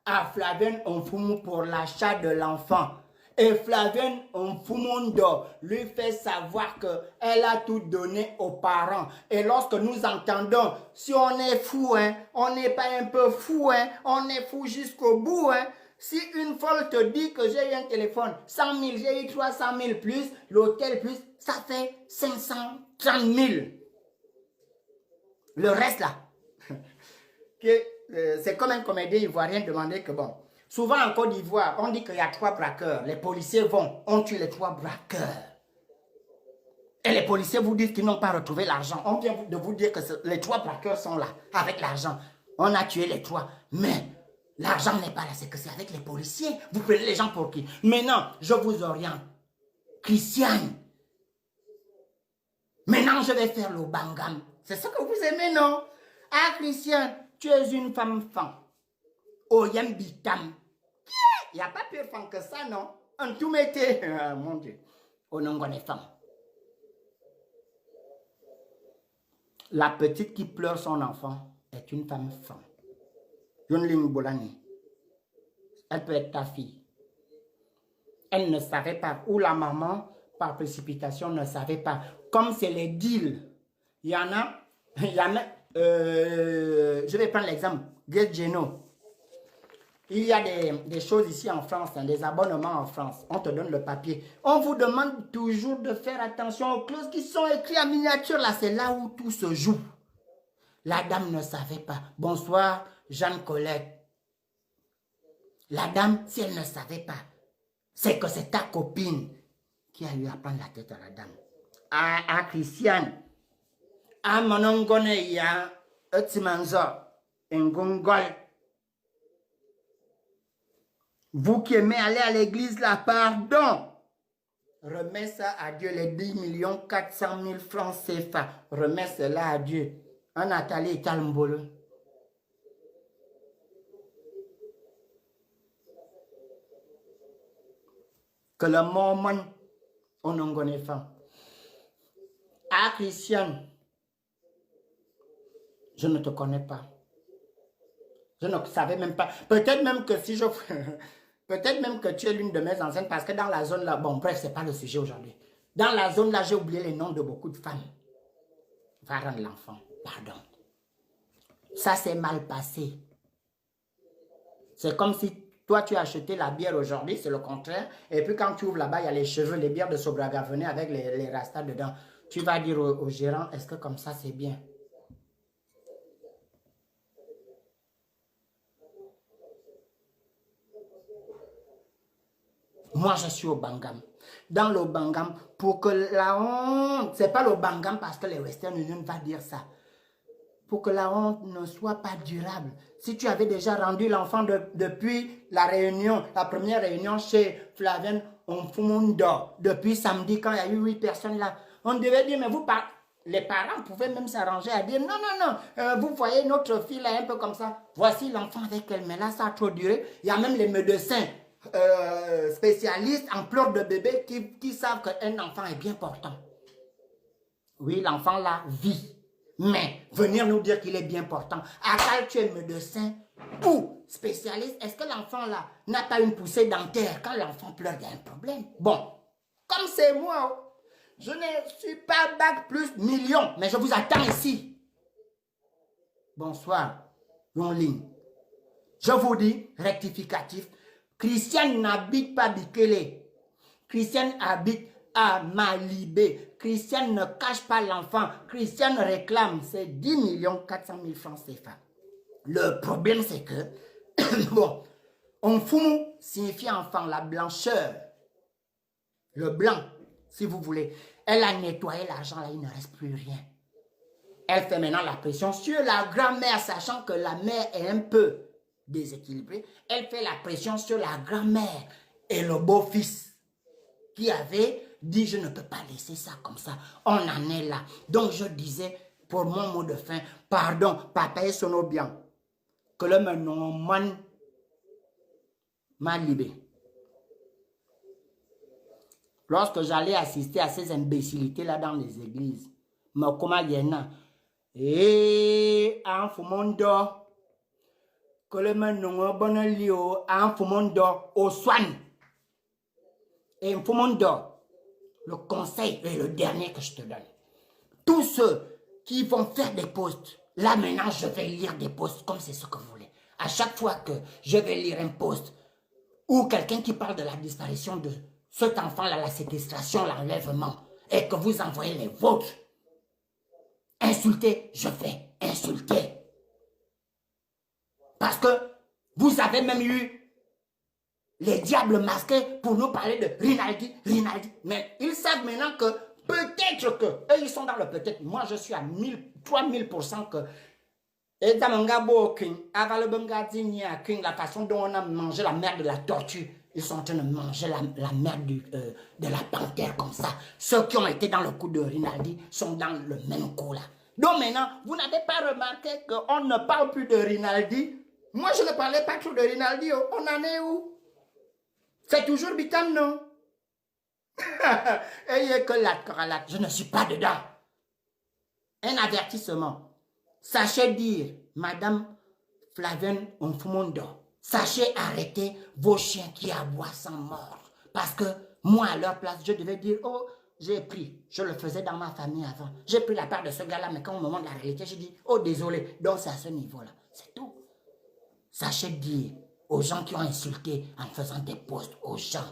à Flavienne Onfumu pour l'achat de l'enfant. Et Flavienne Onfumundo lui fait savoir qu'elle a tout donné aux parents. Et lorsque nous entendons, si on est fou, hein, on n'est pas un peu fou, hein, on est fou jusqu'au bout. Hein. Si une folle te dit que j'ai eu un téléphone, 100 000, j'ai eu 300 000 plus, l'hôtel plus, ça fait 530 000. Le reste là, c'est comme un comédien ivoirien demandait que bon, souvent en Côte d'Ivoire, on dit qu'il y a 3 braqueurs. Les policiers on tue les 3 braqueurs. Et les policiers vous disent qu'ils n'ont pas retrouvé l'argent. On vient de vous dire que les 3 braqueurs sont là, avec l'argent. On a tué les 3, mais l'argent n'est pas là, c'est que c'est avec les policiers. Vous prenez les gens pour qui? Maintenant, je vous oriente. Christiane. Maintenant, je vais faire le bangam. C'est ça que vous aimez, non? Ah, Christiane, tu es une femme fan. Oh, yam bitam. Il n'y a pas pire femme que ça, non? En tout métier. Mon Dieu. Au nom des femmes. La petite qui pleure son enfant est une femme fan. Yonling Bolani. Elle peut être ta fille. Elle ne savait pas. Ou la maman, par précipitation, ne savait pas. Comme c'est les deals. Il y en a. Je vais prendre l'exemple. Get Geno. Il y a des choses ici en France, hein, des abonnements en France. On te donne le papier. On vous demande toujours de faire attention aux clauses qui sont écrites en miniature. Là, c'est là où tout se joue. La dame ne savait pas. Bonsoir, Jeanne Colette. La dame, si elle ne savait pas, c'est que c'est ta copine qui a eu à prendre la tête à la dame. À Christiane. À Monongone, il y a Etimanzo, Ngongol. Vous qui aimez aller à l'église, là, pardon. Remets ça à Dieu, les 10 400 000 francs CFA. Remets cela à Dieu. En Nathalie et Talmbolo. Que le moment, on n'en connaît pas. Ah, Christiane, je ne te connais pas. Je ne savais même pas. Peut-être même que si je... Peut-être même que tu es l'une de mes anciennes parce que dans la zone là... Bon, bref, ce n'est pas le sujet aujourd'hui. Dans la zone là, j'ai oublié les noms de beaucoup de femmes. Va rendre l'enfant. Pardon. Ça s'est mal passé. C'est comme si toi, tu as acheté la bière aujourd'hui, c'est le contraire. Et puis quand tu ouvres là-bas, il y a les cheveux, les bières de Sobraga venaient avec les rastas dedans. Tu vas dire au gérant, est-ce que comme ça, c'est bien? Moi, je suis au Bangam. Dans le Bangam, pour que la honte, c'est pas le Bangam parce que les Western Union va dire ça. Pour que la honte ne soit pas durable. Si tu avais déjà rendu l'enfant depuis la réunion, la première réunion chez Flavienne Onfumundo, depuis samedi quand il y a eu 8 personnes là, on devait dire, mais vous parlez. Les parents pouvaient même s'arranger à dire, non, non, non, vous voyez notre fille là un peu comme ça. Voici l'enfant avec elle, mais là ça a trop duré. Il y a même les médecins spécialistes en pleurs de bébé qui savent qu'un enfant est bien portant. Oui, l'enfant là vit. Mais venir nous dire qu'il est bien portant, à quel tu es médecin ou spécialiste, est-ce que l'enfant là n'a pas une poussée dentaire? Quand l'enfant pleure, il y a un problème. Bon, comme c'est moi, je ne suis pas bac plus million, mais je vous attends ici. Bonsoir, en ligne. Je vous dis, rectificatif, Christiane n'habite pas Bikele. Christiane habite à Malibé. Christiane ne cache pas l'enfant. Christiane réclame ses 10 400 000 francs CFA. Le problème, c'est que, bon, Onfumu signifie enfant, la blancheur. Le blanc, si vous voulez. Elle a nettoyé l'argent, là, il ne reste plus rien. Elle fait maintenant la pression sur la grand-mère, sachant que la mère est un peu déséquilibrée. Elle fait la pression sur la grand-mère et le beau-fils qui avait dit, je ne peux pas laisser ça comme ça. On en est là. Donc je disais, pour mon mot de fin, pardon, papa et son bien, que le nom man m'a libéré. Lorsque j'allais assister à ces imbécilités-là dans les églises, mais comment il y en a? Et en fumondo, que le nom bon lio, en fumondo, au soin. Et en fumondo, le conseil est le dernier que je te donne. Tous ceux qui vont faire des posts, là maintenant je vais lire des posts comme c'est ce que vous voulez. À chaque fois que je vais lire un post ou quelqu'un qui parle de la disparition de cet enfant-là, la séquestration, l'enlèvement, et que vous envoyez les vôtres, insulter, je vais insulter. Parce que vous avez même eu les diables masqués pour nous parler de Rinaldi. Mais ils savent maintenant que peut-être que, eux ils sont dans le peut-être. Moi je suis à 3000% que la façon dont on a mangé la merde de la tortue, ils sont en train de manger la merde de la panthère comme ça. Ceux qui ont été dans le coup de Rinaldi sont dans le même coup là. Donc maintenant, vous n'avez pas remarqué qu'on ne parle plus de Rinaldi? Moi, je ne parlais pas trop de Rinaldi. On en est où? C'est toujours Bitam, non? Ayez que la coralate. Je ne suis pas dedans. Un avertissement. Sachez dire, Madame Flavienne Onfumundo, sachez arrêter vos chiens qui aboient sans mort. Parce que moi, à leur place, je devais dire, oh, j'ai pris. Je le faisais dans ma famille avant. J'ai pris la part de ce gars-là, mais quand au moment de la réalité, j'ai dit, oh, désolé. Donc, c'est à ce niveau-là. C'est tout. Sachez dire aux gens qui ont insulté en faisant des posts aux gens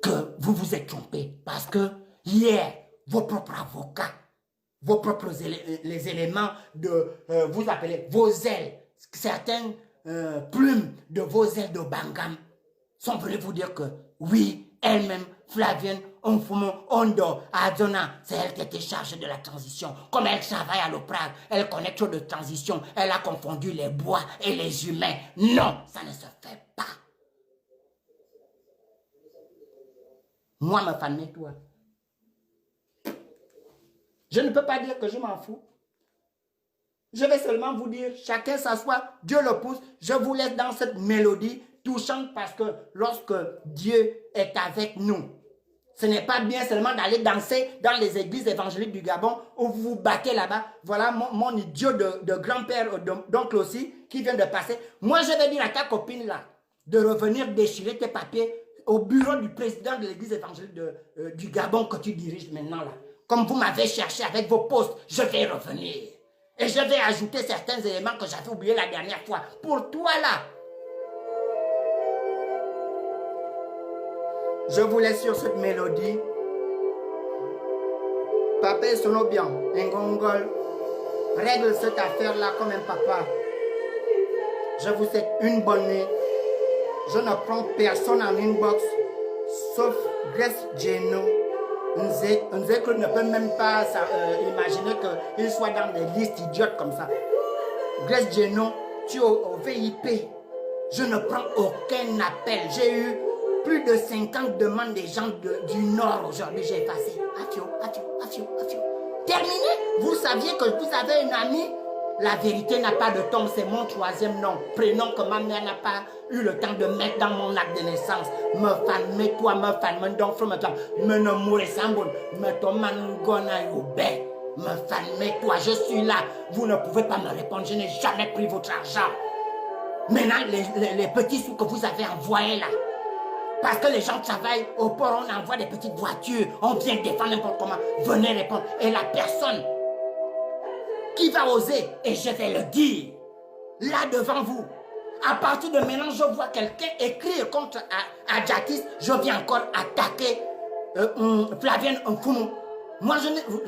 que vous vous êtes trompé. Parce que hier, vos propres avocats, vos propres les éléments de, vous appelez vos ailes, certaines plumes de vos ailes de Bangam sont venus vous dire que oui, elle-même, Flavienne Onfumo, Ondo, Adona, c'est elle qui était chargée de la transition. Comme elle travaille à l'Oprah, elle connaît trop de transition. Elle a confondu les bois et les humains. Non, ça ne se fait pas. Moi, ma famille, toi. Je ne peux pas dire que je m'en fous. Je vais seulement vous dire, chacun s'assoit, Dieu le pousse. Je vous laisse dans cette mélodie touchante parce que lorsque Dieu est avec nous, ce n'est pas bien seulement d'aller danser dans les églises évangéliques du Gabon où vous vous battez là-bas. Voilà mon idiot de grand-père, d'oncle aussi, qui vient de passer. Moi, je vais dire à ta copine là de revenir déchirer tes papiers au bureau du président de l'église évangélique du Gabon que tu diriges maintenant là. Comme vous m'avez cherché avec vos postes, je vais revenir. Et je vais ajouter certains éléments que j'avais oubliés la dernière fois. Pour toi là. Je vous laisse sur cette mélodie. Papa Sonobian, Ngongol, règle cette affaire-là comme un papa. Je vous souhaite une bonne nuit. Je ne prends personne en inbox, sauf Grace Geno. Nzek ne peut même pas imaginer qu'il soit dans des listes idiotes comme ça. Grace Geno, tu es au VIP. Je ne prends aucun appel. J'ai eu plus de 50 demandes des gens du Nord aujourd'hui. J'ai effacé. Afio. Terminé. Vous saviez que vous avez une amie. La vérité n'a pas de tombe. C'est mon troisième nom. Prénom que ma mère n'a pas eu le temps de mettre dans mon acte de naissance. Me fan, me toi, me fan, me donc from me ne mourir sans bon. Me toman gona yoube. Me fan, me toi, je suis là. Vous ne pouvez pas me répondre. Je n'ai jamais pris votre argent. Maintenant, les petits sous que vous avez envoyés là. Parce que les gens travaillent au port, on envoie des petites voitures, on vient défendre n'importe comment. Venez répondre. Et la personne qui va oser, et je vais le dire, là devant vous, à partir de maintenant, je vois quelqu'un écrire contre Adjatis, je viens encore attaquer Flavienne Nfumo. Moi,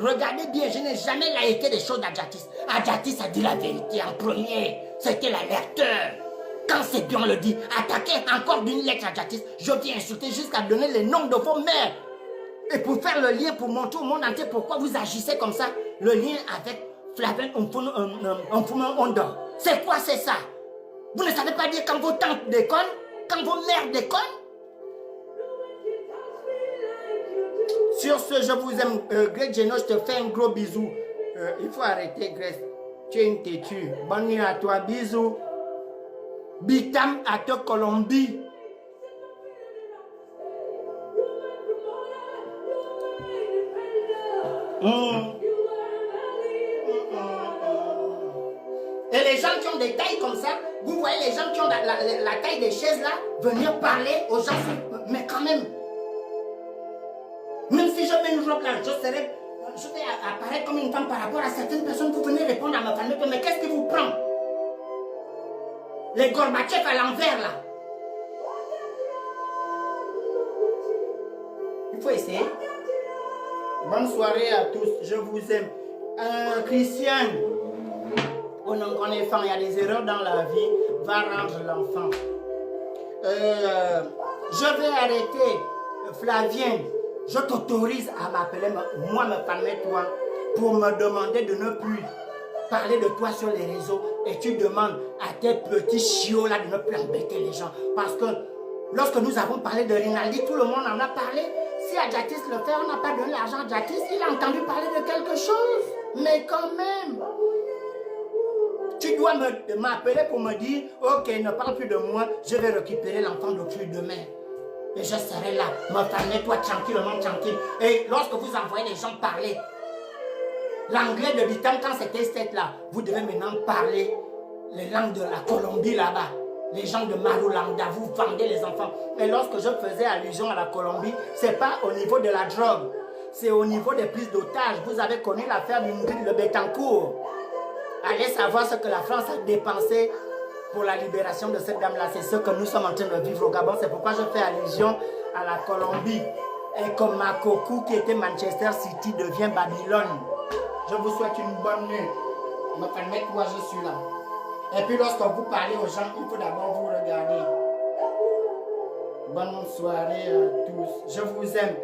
regardez bien, je n'ai jamais liké des choses d'Adjatis. Adjatis a dit la vérité en premier, c'était l'alerteur. Quand c'est bien, on le dit. Attaquer encore d'une lettre à Jatis, je viens insulter jusqu'à donner les noms de vos mères. Et pour faire le lien, pour montrer au monde entier pourquoi vous agissez comme ça, le lien avec Flavien Nfumo Ondo. C'est quoi, c'est ça? Vous ne savez pas dire quand vos tantes déconnent, quand vos mères déconnent? Sur ce, je vous aime. Grace Geno, je te fais un gros bisou. Il faut arrêter, Grace. Tu es une têtue. Bonne nuit à toi. Bisous. Bitam à te Colombie. Et les gens qui ont des tailles comme ça, vous voyez les gens qui ont la taille des chaises là, venir parler aux gens, mais quand même si je mets une robe là, je vais apparaître comme une femme par rapport à certaines personnes, vous venez répondre à ma famille, mais qu'est-ce qui vous prend? Les Gorbatchev à l'envers là. Il faut essayer. Bonne soirée à tous, je vous aime. Christian, on enfant, il y a des erreurs dans la vie, va rendre l'enfant. Je vais arrêter, Flavien. Je t'autorise à m'appeler, moi, me parler toi, pour me demander de ne plus parler de toi sur les réseaux. Et tu demandes à tes petits chiots là de ne plus embêter les gens. Parce que lorsque nous avons parlé de Rinaldi, tout le monde en a parlé. Si Adjatis le fait, on n'a pas donné l'argent à Adjatis, il a entendu parler de quelque chose. Mais quand même, tu dois m'appeler pour me dire, ok, ne parle plus de moi, je vais récupérer l'enfant d'autrui demain. Et je serai là, me parler toi tranquillement, tranquille. Et lorsque vous envoyez les gens parler, l'anglais de Bitam, quand c'était cette là, vous devez maintenant parler les langues de la Colombie là-bas. Les gens de Marulanda, vous vendez les enfants. Et lorsque je faisais allusion à la Colombie, ce n'est pas au niveau de la drogue, c'est au niveau des prises d'otages. Vous avez connu l'affaire d'Ingrid Le Bettencourt. Allez savoir ce que la France a dépensé pour la libération de cette dame-là. C'est ce que nous sommes en train de vivre au Gabon. C'est pourquoi je fais allusion à la Colombie. Et comme Makoku, qui était Manchester City, devient Babylone. Je vous souhaite une bonne nuit. Me permettez, moi je suis là. Et puis lorsque vous parlez aux gens, il faut d'abord vous regarder. Bonne soirée à tous. Je vous aime.